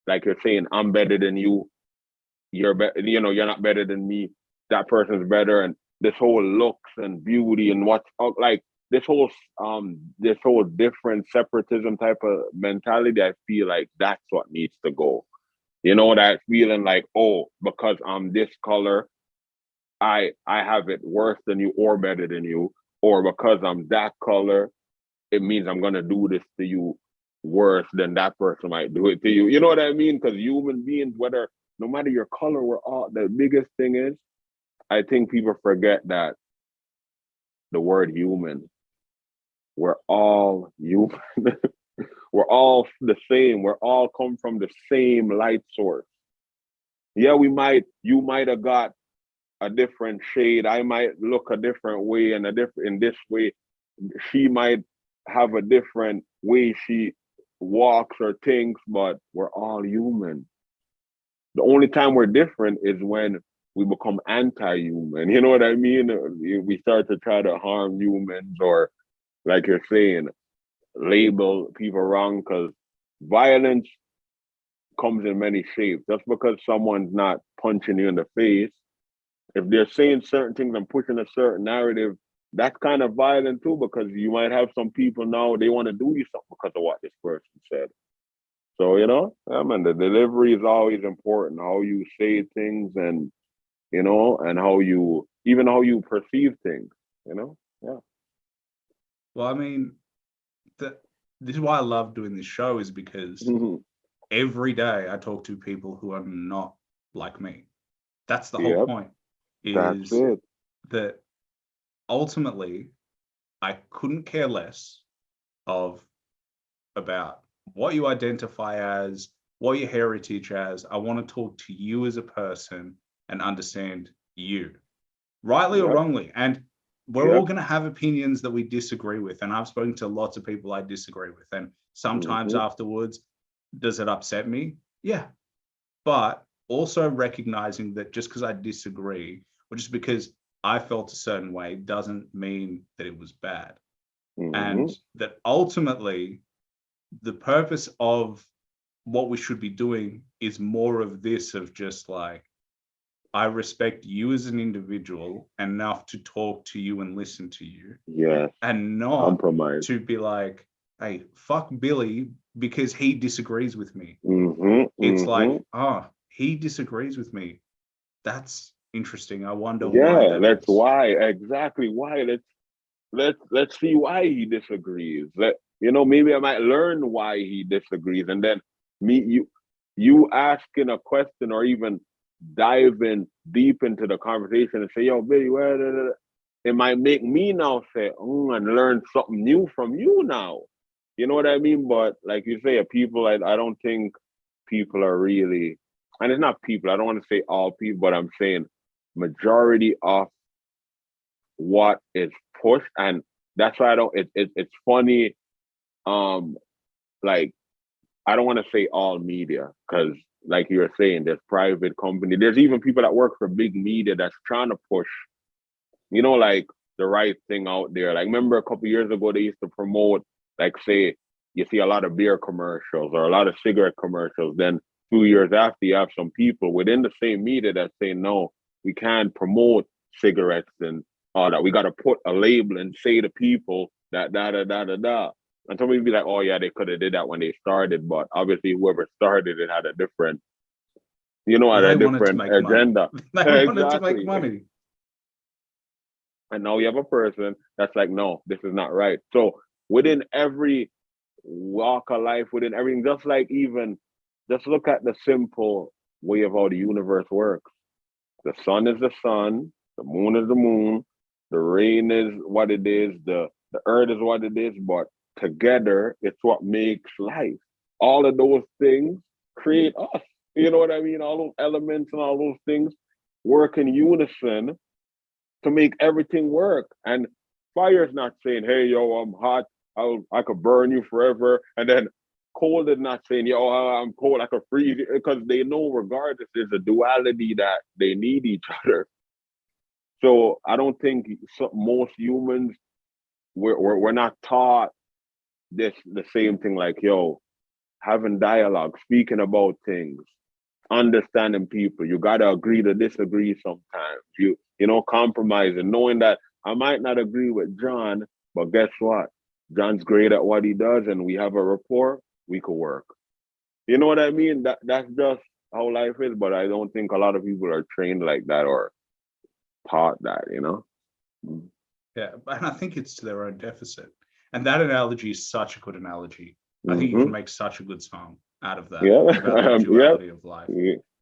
like you're saying, I'm better than you, you're you're not better than me, that person's better, and this whole looks and beauty and what's like this whole different separatism type of mentality. I feel like that's what needs to go. That feeling like, oh, because I'm this color, I have it worse than you or better than you, or because I'm that color, it means I'm gonna do this to you worse than that person might do it to you. You know what I mean? Because human beings, no matter your color, we're all, the biggest thing is, I think people forget that the word human, we're all human. We're all the same. We're all come from the same light source. Yeah, you might have got a different shade. I might look a different way and in this way. She might have a different way she walks or thinks, but we're all human. The only time we're different is when we become anti-human. You know what I mean? We start to try to harm humans, or like you're saying, label people wrong, because violence comes in many shapes. Just because someone's not punching you in the face, if they're saying certain things and pushing a certain narrative, that's kind of violent too, because you might have some people now, they want to do you something because of what this person said. So, the delivery is always important, how you say things and, and how you perceive things, Yeah. Well, I mean, this is why I love doing this show, is because every day I talk to people who are not like me. That's the whole point. That's it. That ultimately I couldn't care less about what you identify as, what your heritage as. I want to talk to you as a person and understand you, rightly or wrongly. And we're all going to have opinions that we disagree with. And I've spoken to lots of people I disagree with. And sometimes afterwards, does it upset me? Yeah. But also recognizing that just because I disagree, or just because I felt a certain way, doesn't mean that it was bad. And that ultimately, the purpose of what we should be doing is more of this, of just like, I respect you as an individual enough to talk to you and listen to you. Yeah. And not compromise. to be like, hey, fuck Billy because he disagrees with me. Mm-hmm, It's mm-hmm. like, oh, he disagrees with me. That's interesting. I wonder why Yeah, that that's is. why, exactly why. Let's see why he disagrees. Maybe I might learn why he disagrees, and then you asking a question or even diving deep into the conversation and say, "Yo, Billy, it might make me now say, and learn something new from you now." You know what I mean? But like you say, people, I don't think people are really, and it's not people. I don't want to say all people, but I'm saying majority of what is pushed, and that's why I don't. It's funny. Um, like I don't want to say all media because, like you're saying, there's private company. There's even people that work for big media that's trying to push, like the right thing out there. Like remember a couple years ago they used to promote, like say, you see a lot of beer commercials or a lot of cigarette commercials. Then 2 years after, you have some people within the same media that say no, we can't promote cigarettes and all that. We got to put a label and say to people that da da da da da. And somebody be like, oh yeah, they could have did that when they started, but obviously whoever started it had a different, Well, had a they wanted to different make money. agenda. They wanted to make Exactly. money. And now you have a person that's like, no, this is not right. So within every walk of life, within everything, just like even, just look at the simple way of how the universe works. The sun is the sun, the moon is the moon, the rain is what it is, the earth is what it is, but together it's what makes life. All of those things create us. You know what I mean? All those elements and all those things work in unison to make everything work. And fire's not saying, "Hey, yo, I'm hot. I could burn you forever." And then cold is not saying, "Yo, I'm cold. I could freeze you," because they know regardless, there's a duality that they need each other. So I don't think most humans we're not taught this the same thing. Like, yo, having dialogue, speaking about things, understanding people. You gotta agree to disagree sometimes. Compromising, knowing that I might not agree with John, but guess what? John's great at what he does, and we have a rapport. We could work. You know what I mean? That's just how life is. But I don't think a lot of people are trained like that or taught that. Mm. Yeah, and I think it's to their own deficit. And that analogy is such a good analogy. I think you Mm-hmm. can make such a good song out of that Yeah. about the Yeah. duality of life.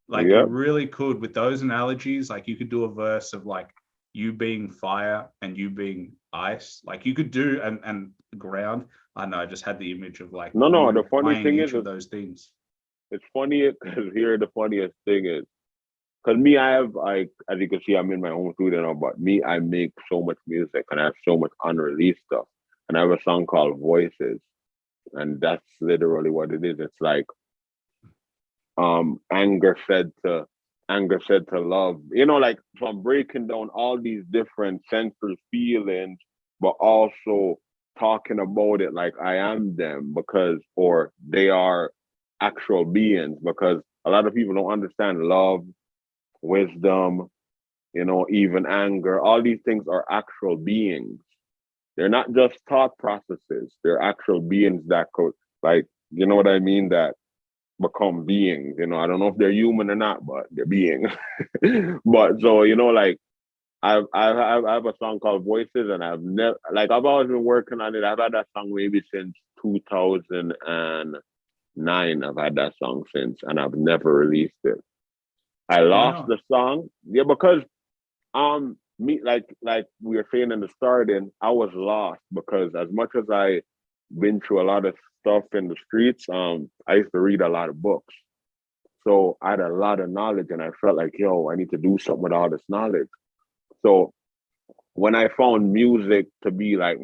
Like Yeah. you really could with those analogies. Like you could do a verse of like you being fire and you being ice. Like you could do and ground. I know. I just had the image of like No. The you funny playing thing is, each of those things. it's funny because here the funniest thing is, because me, as you can see, I'm in my own studio now, but me, I make so much music and I have so much unreleased stuff. And I have a song called Voices. And that's literally what it is. It's like anger said to love. Like so I'm breaking down all these different sensory feelings, but also talking about it like I am them or they are actual beings, because a lot of people don't understand love, wisdom, even anger. All these things are actual beings. They're not just thought processes. They're actual beings that could, like, you know what I mean? That become beings. I don't know if they're human or not, but they're beings. But so, like, I have a song called Voices, and I've always been working on it. I've had that song maybe since 2009. I've had that song since, and I've never released it. I Why lost not? the song, yeah, because me, like we were saying in the starting, I was lost because as much as I been through a lot of stuff in the streets, I used to read a lot of books. So I had a lot of knowledge, and I felt like, yo, I need to do something with all this knowledge. So when I found music to be like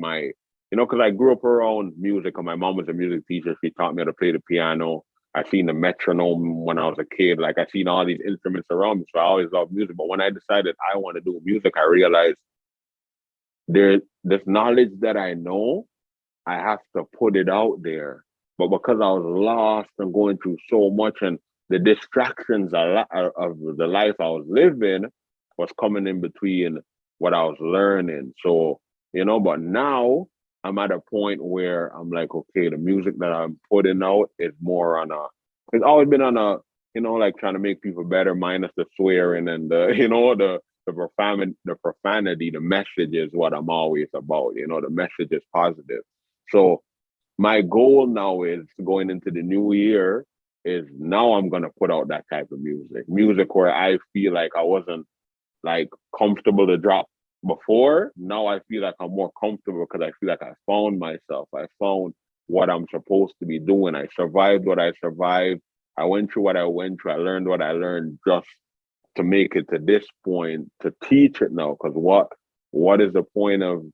because I grew up around music, and my mom was a music teacher. She taught me how to play the piano. I seen the metronome when I was a kid. Like I seen all these instruments around me. So I always loved music. But when I decided I want to do music, I realized there's this knowledge that I know, I have to put it out there. But because I was lost and going through so much, and the distractions of the life I was living was coming in between what I was learning. So, but now I'm at a point where I'm like, okay, the music that I'm putting out is more on a, it's always been on a, like trying to make people better, minus the swearing and the, the profanity, the message is what I'm always about. The message is positive. So my goal now is going into the new year is now I'm gonna put out that type of music where I feel like I wasn't like comfortable to drop before. Now I feel like I'm more comfortable because I feel like I found myself. I found what I'm supposed to be doing. I survived what I survived. I went through what I went through. I learned what I learned just to make it to this point to teach it now. Because what is the point of,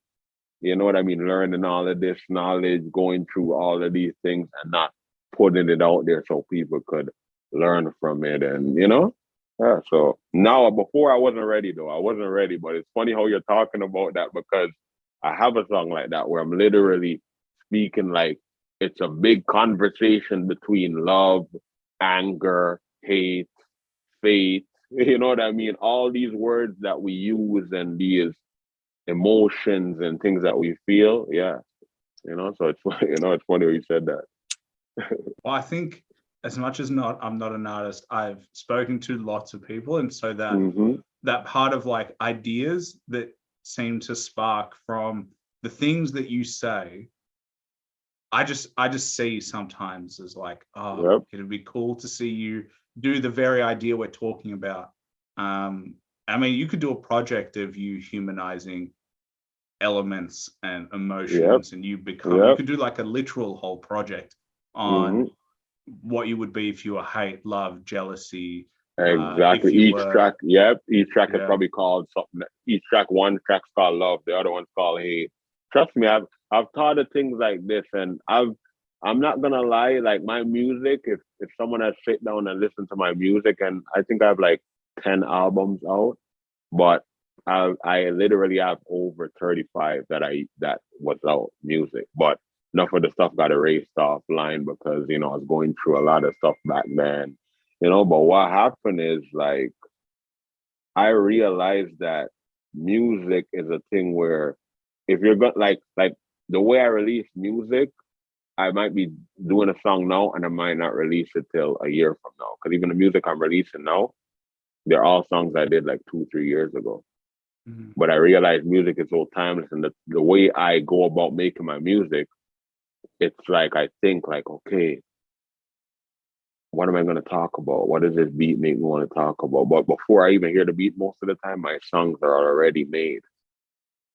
you know what I mean, learning all of this knowledge, going through all of these things and not putting it out there so people could learn from it and yeah. So now, before I wasn't ready though. I wasn't ready, but it's funny how you're talking about that because I have a song like that where I'm literally speaking like it's a big conversation between love, anger, hate, faith. You know what I mean? All these words that we use and these emotions and things that we feel. Yeah. So it's it's funny when you said that. Well, I think as much as I'm not an artist, I've spoken to lots of people, and so that Mm-hmm. that part of like ideas that seem to spark from the things that you say, I just see sometimes as like, oh, Yep. it'd be cool to see you do the very idea we're talking about. I mean, you could do a project of you humanizing elements and Yep. emotions, and you Yep. could do like a literal whole project Mm-hmm. on what you would be if you were hate, love, jealousy, Exactly. if you Each were, track, yep. Each track is yeah. probably called something. Each track, one track's called love, the other one's called hate. Trust me, I've thought of things like this, and I'm not gonna lie. Like my music, if someone has sit down and listened to my music, and I think I have like 10 albums out, but I literally have over 35 that was out music, but enough of the stuff got erased offline because I was going through a lot of stuff back then. But what happened is like I realized that music is a thing where if you're going like the way I release music, I might be doing a song now and I might not release it till a year from now. Because even the music I'm releasing now, they're all songs I did like 2-3 years ago. Mhm. But I realized music is so timeless, and the way I go about making my music, it's like I think like, okay, what am I going to talk about? What does this beat make me want to talk about? But before I even hear the beat, most of the time my songs are already made.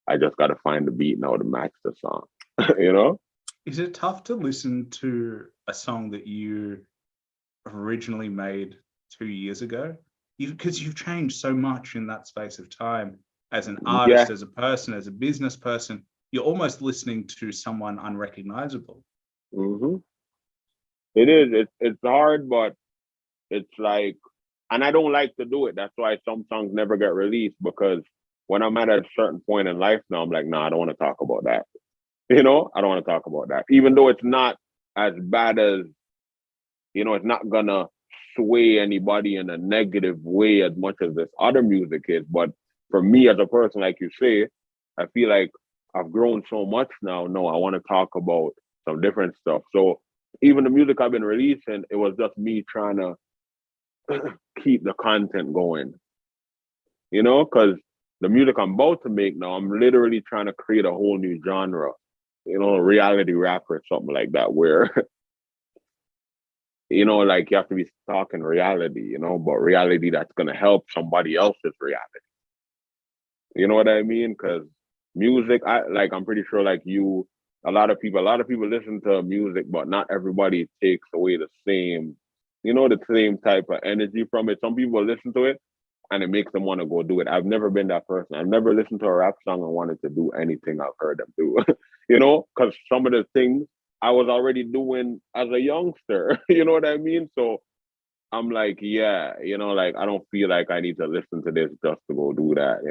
I just got to find the beat now to match the song. you know? Is it tough to listen to a song that you originally made 2 years ago? Because you've changed so much in that space of time as an artist, Yeah. as a person, as a business person. You're almost listening to someone unrecognizable. hmm It is. It's hard, but it's like, and I don't like to do it. That's why some songs never get released because when I'm at a certain point in life now, I'm like, nah, I don't want to talk about that. I don't want to talk about that. Even though it's not as bad as, it's not gonna sway anybody in a negative way as much as this other music is. But for me as a person, like you say, I feel like I've grown so much now. No, I want to talk about some different stuff. So even the music I've been releasing, it was just me trying to keep the content going, because the music I'm about to make now, I'm literally trying to create a whole new genre, reality rap or something like that, where, like you have to be talking reality, but reality that's going to help somebody else's reality. You know what I mean? Because music, I'm pretty sure like you, a lot of people listen to music, but not everybody takes away the same type of energy from it. Some people listen to it and it makes them want to go do it. I've never been that person. I've never listened to a rap song and wanted to do anything I've heard them do. Because some of the things I was already doing as a youngster. You know what I mean? So I'm like, yeah, like I don't feel like I need to listen to this just to go do that.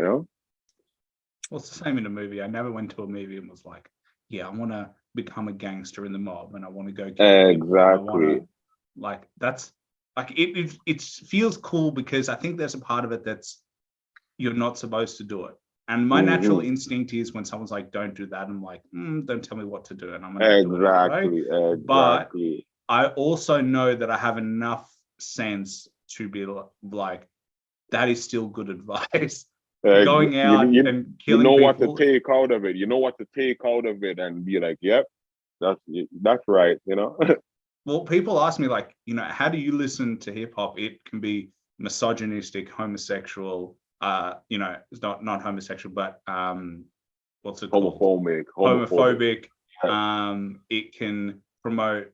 Well, it's the same in a movie. I never went to a movie and was like, yeah, I want to become a gangster in the mob and I want to go kill people and I want to, Exactly. like, that's like it feels cool because I think there's a part of it that's you're not supposed to do it. And my natural instinct is when someone's like, don't do that, I'm like, don't tell me what to do. And I'm going to do it anyway. But I also know that I have enough sense to be like, that is still good advice. Going out and killing you know people. what to take out of it. You know what to take out of it and be like, yep, that's right, you know? Well, people ask me like, how do you listen to hip hop? It can be misogynistic, homosexual, it's not homosexual, but what's it called? Homophobic. It can promote,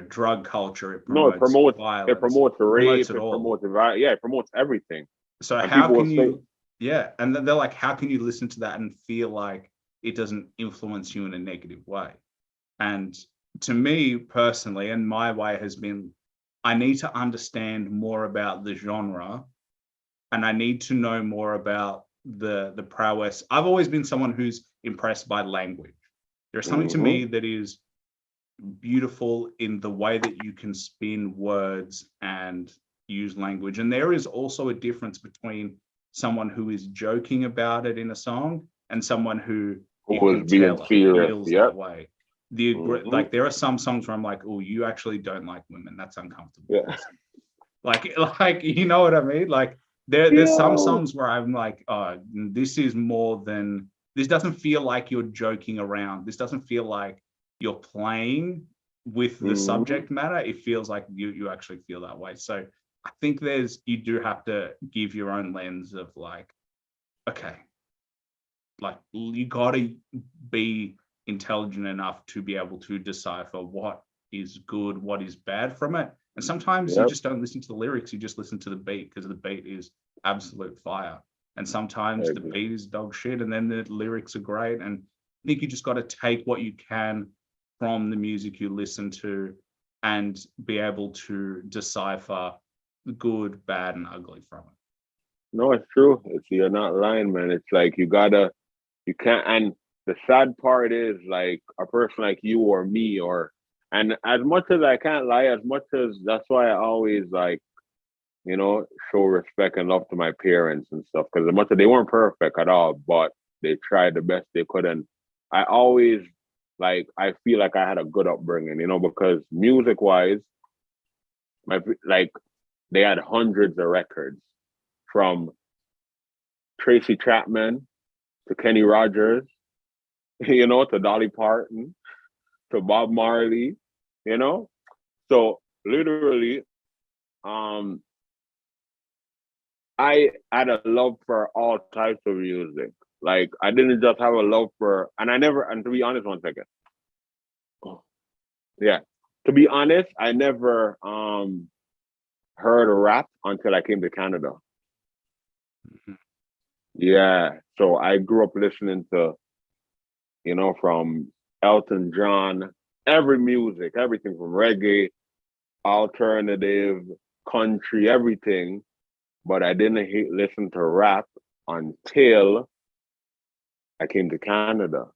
drug culture. It promotes violence. It promotes rape. It promotes it promotes everything. So and how can you? Yeah, and they're like, how can you listen to that and feel like it doesn't influence you in a negative way? And to me personally, and my way has been, I need to understand more about the genre, and I need to know more about the prowess. I've always been someone who's impressed by language. There's something to me that is beautiful in the way that you can spin words and use language. And there is also a difference between someone who is joking about it in a song and someone who was being feels that way. Like there are some songs where I'm like, oh, you actually don't like women. That's uncomfortable. Yeah. Like you know what I mean? Like there's some songs where I'm like, oh, this doesn't feel like you're joking around. This doesn't feel like you're playing with the subject matter. It feels like you actually feel that way. So I think you do have to give your own lens of like, okay, like you got to be intelligent enough to be able to decipher what is good, what is bad from it. And sometimes you just don't listen to the lyrics, you just listen to the beat because the beat is absolute fire. And sometimes the beat is dog shit and then the lyrics are great. And I think you just got to take what you can from the music you listen to and be able to decipher the good, bad, and ugly from it. No, it's true. You're not lying, man. It's like you can't, and the sad part is like a person like you or me, and as much as I can't lie, as much as that's why I always like, show respect and love to my parents and stuff, because as much as they weren't perfect at all, but they tried the best they could. And I always I feel like I had a good upbringing, because music wise, they had hundreds of records from Tracy Chapman to Kenny Rogers, to Dolly Parton, to Bob Marley, So literally, I had a love for all types of music. Like I didn't just have a love for, and to be honest, one second. Yeah. To be honest, I never heard rap until I came to Canada. Yeah. So I grew up listening to, from Elton John, every music, everything from reggae, alternative, country, everything. But I didn't listen to rap until I came to Canada.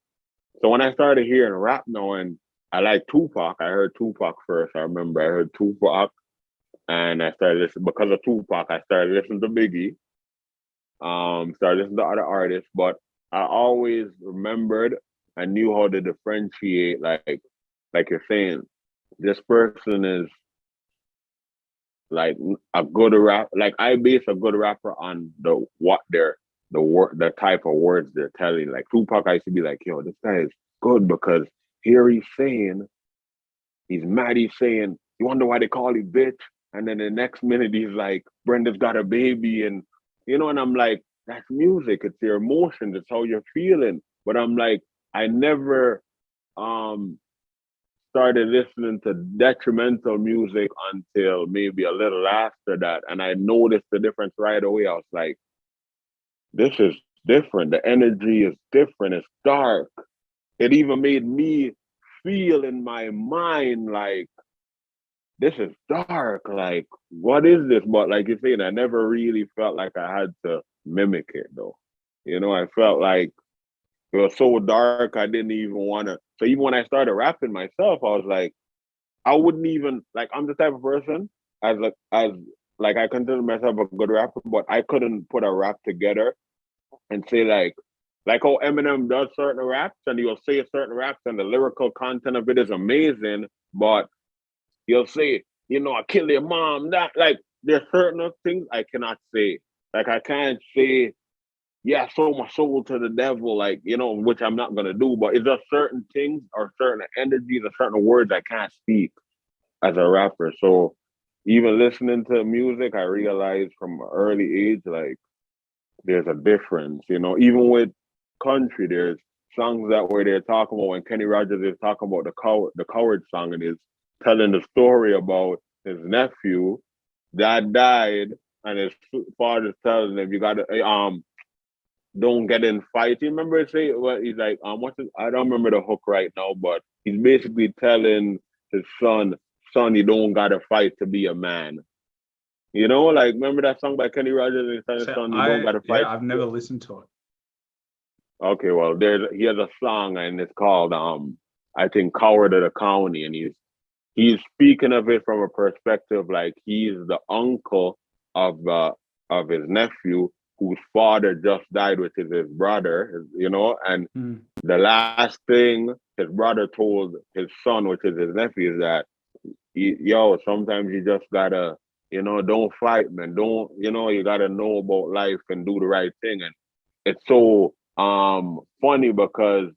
So when I started hearing rap now, and I like Tupac, I heard Tupac first. I remember I heard Tupac, and I started listening, because of Tupac, I started listening to Biggie, started listening to other artists, but I always remembered, I knew how to differentiate, like you're saying, this person is like a good rap. Like I base a good rapper on the type of words they're telling. Like Tupac, I used to be like, yo, this guy is good because here he's mad, he's saying, you wonder why they call you bitch? And then the next minute he's like, Brenda's got a baby, and and I'm like, that's music, it's your emotions, it's how you're feeling. But I'm like, I never started listening to detrimental music until maybe a little after that. And I noticed the difference right away. I was like, this is different. The energy is different. It's dark. It even made me feel in my mind like, this is dark. Like, what is this? But like you're saying, I never really felt like I had to mimic it though. I felt like it was so dark, I didn't even want to. So even when I started rapping myself, I was like, I wouldn't even, like, I'm the type of person, as I consider myself a good rapper, but I couldn't put a rap together and say like how Eminem does certain raps and he'll say certain raps and the lyrical content of it is amazing, but he'll say, you know, I kill your mom. That like there's certain things I cannot say. Like I can't say, yeah, I sold my soul to the devil, like, you know, which I'm not gonna do. But it's just certain things or certain energies or certain words I can't speak as a rapper. So even listening to music, I realized from an early age, like there's a difference, you know, even with country, there's songs that where they're talking about when Kenny Rogers is talking about the coward song and is telling the story about his nephew that died and his father's telling him you gotta don't get in fights. You remember it say what he's like, I don't remember the hook right now, but he's basically telling his son, you don't gotta fight to be a man. You know, like remember that song by Kenny Rogers and he's telling his So son, you don't gotta fight. I've never listened to it. Okay, well, he has a song and it's called I think Coward of the County, and he's speaking of it from a perspective like he's the uncle of his nephew whose father just died, which is his brother, you know, and the last thing his brother told his son, which is his nephew, is that yo, sometimes you just gotta, you know, don't fight, man. Don't, you know, you gotta know about life and do the right thing. And it's so funny because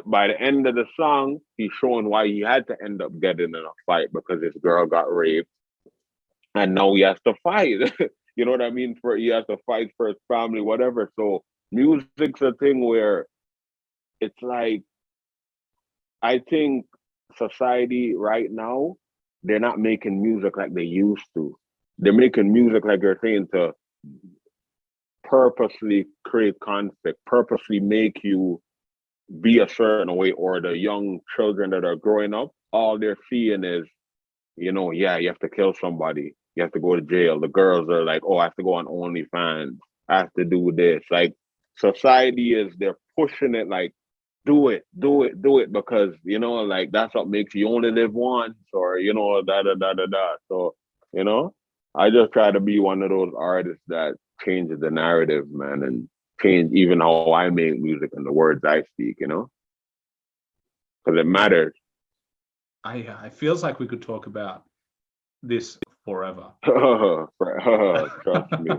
by the end of the song, he's showing why he had to end up getting in a fight because his girl got raped, and now he has to fight. You know what I mean? For he has to fight for his family, whatever. So music's a thing where it's like I think society right now, they're not making music like they used to. They're making music like you're saying to purposely create conflict, purposely make you be a certain way, or the young children that are growing up, all they're seeing is, you know, yeah, you have to kill somebody, you have to go to jail. The girls are like, oh, I have to go on OnlyFans, I have to do this. Like society is, they're pushing it like, do it, do it, do it, because you know, like that's what makes you only live once, or you know, da da da da da. So, you know, I just try to be one of those artists that changes the narrative, man, and change even how I make music and the words I speak, you know, because it matters. It feels like we could talk about this forever. Trust me.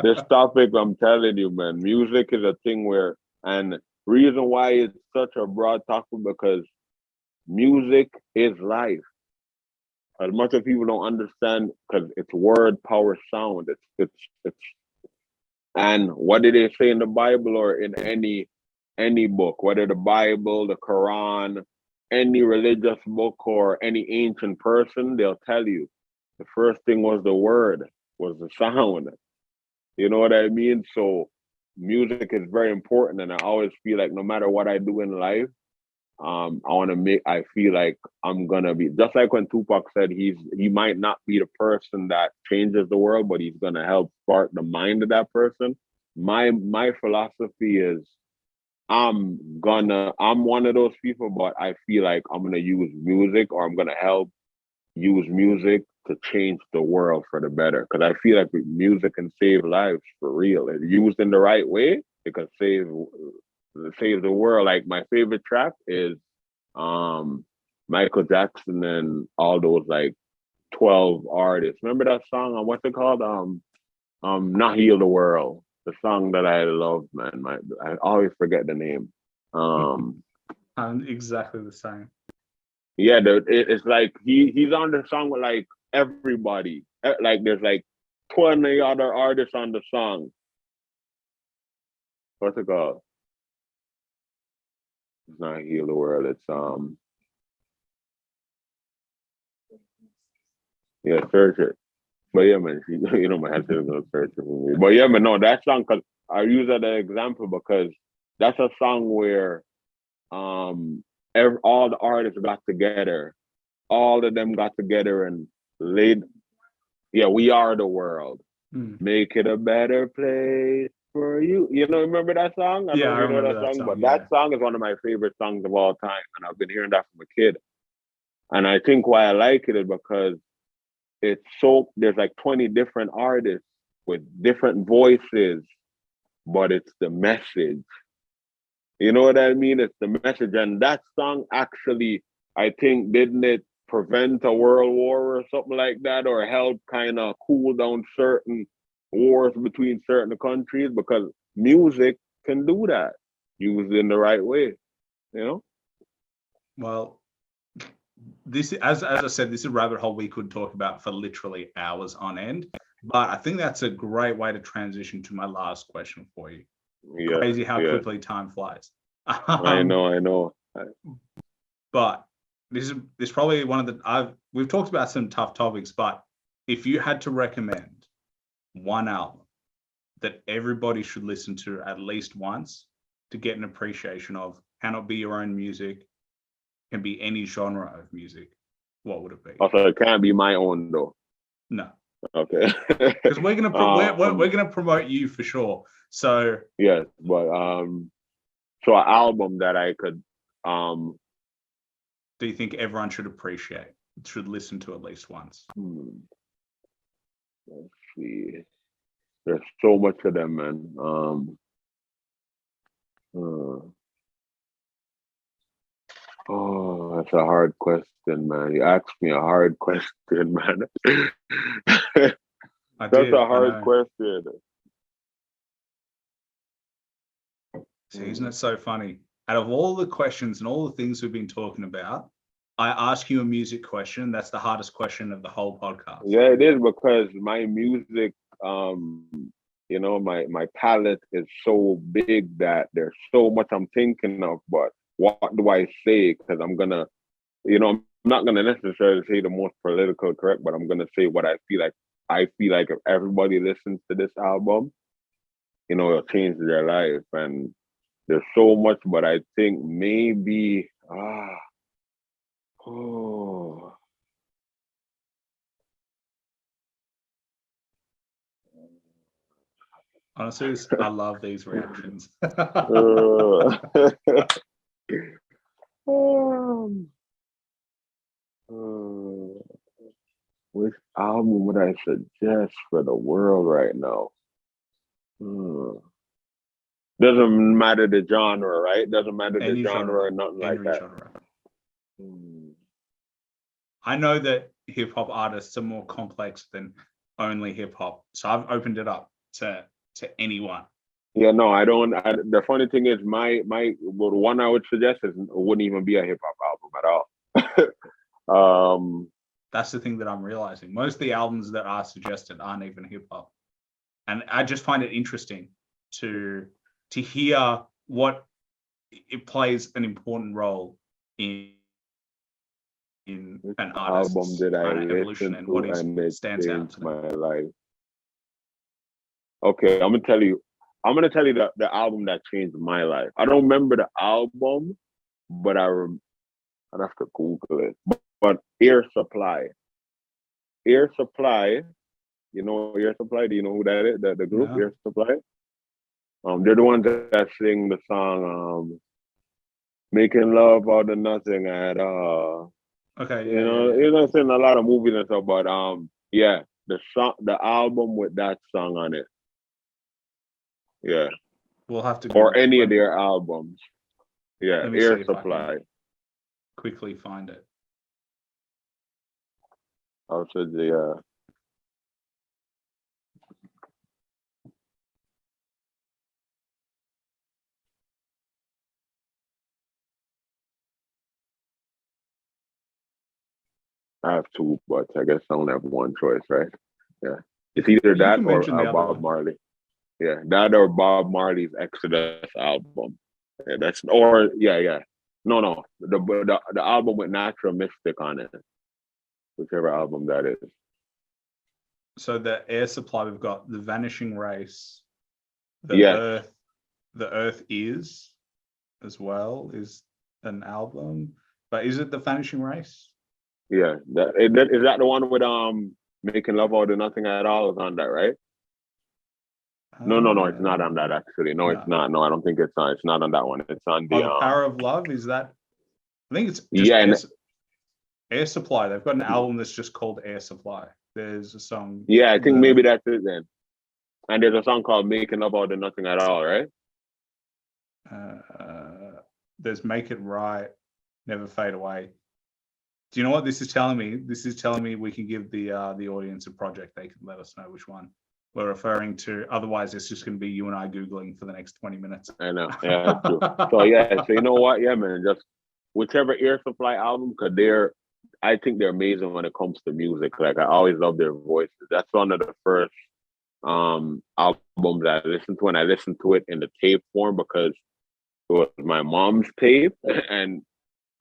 This topic, I'm telling you, man, music is a thing where, and reason why it's such a broad topic because music is life. As much as people don't understand, because it's word, power, sound. It's. And what did they say in the Bible or in any book, whether the Bible, the Quran, any religious book or any ancient person, they'll tell you the first thing was the word, was the sound. You know what I mean? So music is very important, and I always feel like no matter what I do in life, I feel like I'm gonna be just like when Tupac said he might not be the person that changes the world, but he's gonna help spark the mind of that person. My philosophy is I'm one of those people, but I feel like I'm gonna use music, or I'm gonna help use music to change the world for the better. Because I feel like music can save lives for real. If used in the right way, it can save the world. Like my favorite track is um Michael Jackson and all those like 12 artists. Remember that song on what's it called? Not Heal the World. The song that I love, man. I always forget the name. I'm exactly the same. Yeah, it's like he's on the song with like everybody. Like there's like 20 other artists on the song. What's it called? It's not Heal the World. It's yeah, search it. But yeah, man, you know, my head is gonna search it for me. But yeah, man, no, that song, cause I use that as an example because that's a song where all the artists got together, all of them got together and laid. Yeah, we are the world. Make it a better place for you. You know, remember that song? I don't Yeah, know I if you know remember that that song, song. but Yeah. that song is one of my favorite songs of all time, and I've been hearing that from a kid. And I think why I like it is because there's like 20 different artists with different voices, but it's the message. You know what I mean? It's the message. And that song actually, I think, didn't it prevent a world war or something like that, or help kind of cool down certain wars between certain countries? Because music can do that, used in the right way, you know? Well, this, as I said, this is a rabbit hole we could talk about for literally hours on end. But I think that's a great way to transition to my last question for you. Yeah. Crazy how yeah. quickly time flies. I know. But this is probably one of the we've talked about some tough topics, but if you had to recommend one album that everybody should listen to at least once to get an appreciation of, cannot be your own music, can be any genre of music, what would it be? Also, it can't be my own though. No. Okay. Because we're gonna we're gonna promote you for sure. So yes, but so an album that I could do you think everyone should appreciate, should listen to at least once? Let's see. There's so much of them, man. Oh, that's a hard question, man. You asked me a hard question, man. That's a hard question. See, isn't it so funny? Out of all the questions and all the things we've been talking about, I ask you a music question. That's the hardest question of the whole podcast. Yeah, it is, because my music, you know, my palette is so big that there's so much I'm thinking of, but what do I say? Because I'm gonna, you know, I'm not gonna necessarily say the most political correct, but I'm gonna say what I feel like. I feel like if everybody listens to this album, you know, it'll change their life. And there's so much, but I think maybe Honestly, I love these reactions. Which album would I suggest for the world right now? Doesn't matter the genre, right? Doesn't matter the genre or nothing like that. Genre. I know that hip hop artists are more complex than only hip hop, so I've opened it up to anyone. Yeah, no, I don't. The funny thing is, my well, the one I would suggest wouldn't even be a hip hop album at all. That's the thing that I'm realizing. Most of the albums that are suggested aren't even hip hop, and I just find it interesting to hear what it plays an important role in an artist's album that I evolution and what stands out to my life. Okay, I'm gonna tell you the album that changed my life. I don't remember the album, but I'd have to Google it. But Air Supply. Air Supply, you know Air Supply? Do you know who that is? The group, Air Supply? They're the ones that sing the song Making Love Out of Nothing at Okay, you know, it's in a lot of movies and stuff, but yeah, the album with that song on it. Yeah. We'll have to or any of their albums. Yeah, Air Supply. Quickly find it. I'll say the I have two, but I guess I only have one choice, right? Yeah. It's either that or Bob Marley. Yeah, that or Bob Marley's Exodus album. Yeah, No. The album with Natural Mystic on it. Whichever album that is. So the Air Supply, we've got The Vanishing Race, The Earth Is as well is an album. But is it The Vanishing Race? Yeah. Is that the one with Making Love Out of Nothing at All is on that, right? No, it's not on that actually. No, it's not. No, I don't think it's on. It's not on that one. It's on the Power of Love. Is that? I think it's just Air Supply. They've got an album that's just called Air Supply. There's a song. Yeah, I think maybe that's it then. And there's a song called Making Love Out of Nothing at All, right? There's Make It Right, Never Fade Away. Do you know what this is telling me? This is telling me we can give the audience a project. They can let us know which one we're referring to. Otherwise, it's just going to be you and I Googling for the next 20 minutes. I know. Yeah, that's true. So you know what? Yeah, man, just whichever Air Supply album, because I think they're amazing when it comes to music. Like I always love their voices. That's one of the first albums that I listened to, and I listened to it in the tape form because it was my mom's tape. And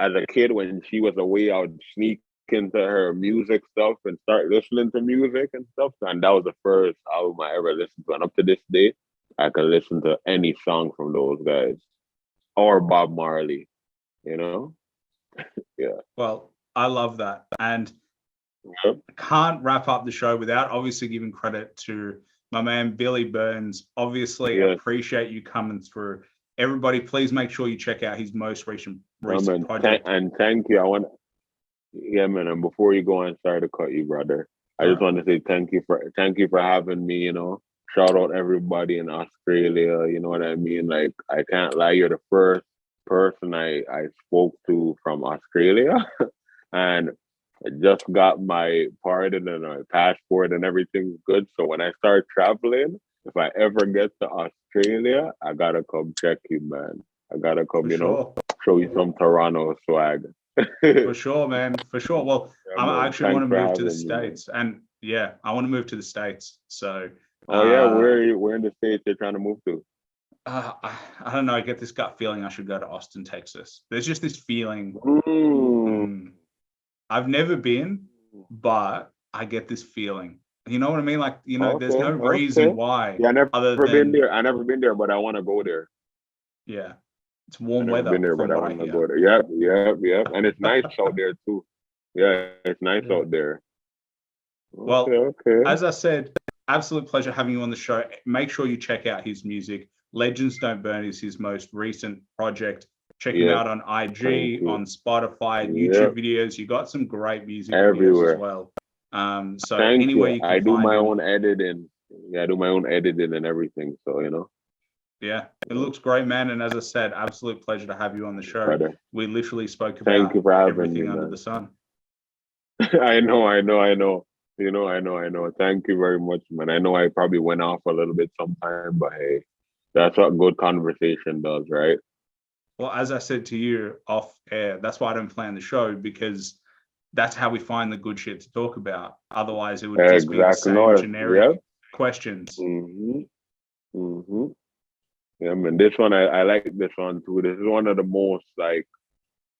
as a kid, when she was away, I would sneak into her music stuff and start listening to music and stuff. And that was the first album I ever listened to. And up to this day, I can listen to any song from those guys or Bob Marley, you know? Yeah. Well, I love that. And Yep. I can't wrap up the show without obviously giving credit to my man, Billy Burnz. Obviously, Yes. appreciate you coming through. Everybody, please make sure you check out his most recent project. And thank you. Man, and before you go, I'm sorry to cut you, brother. I just want to say thank you for having me, you know. Shout out everybody in Australia, you know what I mean? Like, I can't lie, you're the first person I spoke to from Australia. And I just got my pardon and my passport and everything's good. So when I start traveling, if I ever get to Australia, I gotta come check you, man. I gotta come, show you some Toronto swag. For sure, man. For sure. Well, Yeah, I actually want to move to the me, States. And yeah, I want to move to the States. So where in the States you're trying to move to? I don't know. I get this gut feeling I should go to Austin, Texas. There's just this feeling. I've never been, but I get this feeling. You know what I mean? Like, there's no reason why. Yeah, I never been there. I never been there, but I want to go there. Yeah. It's warm weather. Been there, but I want to go there. Yep. And it's nice out there too. Yeah, it's nice out there. Well, as I said, absolute pleasure having you on the show. Make sure you check out his music. Legends Don't Burn is his most recent project. Check him out on IG, on Spotify, YouTube videos. You got some great music everywhere videos as well. So anywhere you can I do find my him. own editing. Yeah, I do my own editing and everything. So, Yeah, it looks great, man. And as I said, absolute pleasure to have you on the show. Brother. We literally spoke Thank about you for having everything me, under man. the sun. I know. I know. Thank you very much, man. I know I probably went off a little bit sometime, but hey, that's what good conversation does, right? Well, as I said to you off air, that's why I don't plan the show, because that's how we find the good shit to talk about. Otherwise, it would just be the same generic questions. Yeah, man. This one, I like this one too. This is one of the most like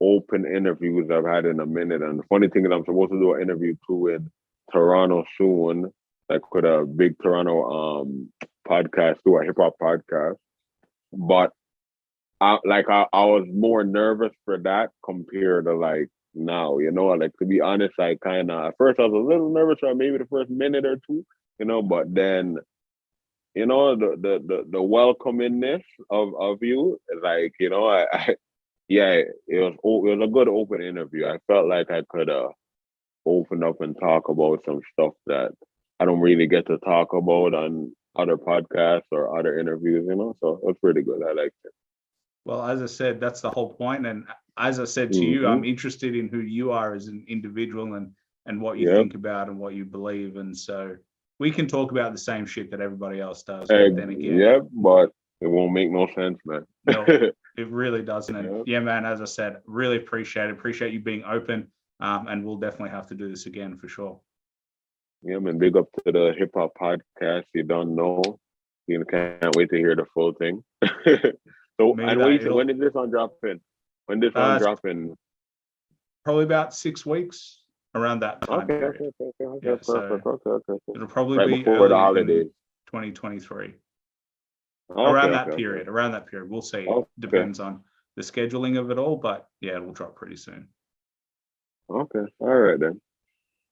open interviews I've had in a minute. And the funny thing is, I'm supposed to do an interview too in Toronto soon, like with a big Toronto podcast too, a hip hop podcast. But I was more nervous for that compared to like now, like to be honest, I kind of, at first I was a little nervous for maybe the first minute or two, but then, the welcomingness of you, like, it was a good open interview. I felt like I could open up and talk about some stuff that I don't really get to talk about on other podcasts or other interviews, so it was pretty good. I liked it. Well, as I said, that's the whole point. And as I said to you, I'm interested in who you are as an individual and what you think about and what you believe. And so we can talk about the same shit that everybody else does. But then again, but it won't make no sense, man. No, it really doesn't. And yeah, man, as I said, really appreciate you being open. And we'll definitely have to do this again for sure. Yeah, man, big up to the hip hop podcast. You don't know. You can't wait to hear the full thing. So, and when is this one dropping? When this one dropping? Probably about 6 weeks, around that time period. Okay. It'll probably be before the holidays, 2023. Around that period. We'll see. Depends on the scheduling of it all, but yeah, it will drop pretty soon. Okay. All right then.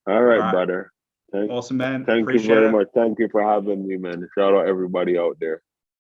All right, brother. Awesome, man. Thank you very much. Thank you for having me, man. Shout out everybody out there.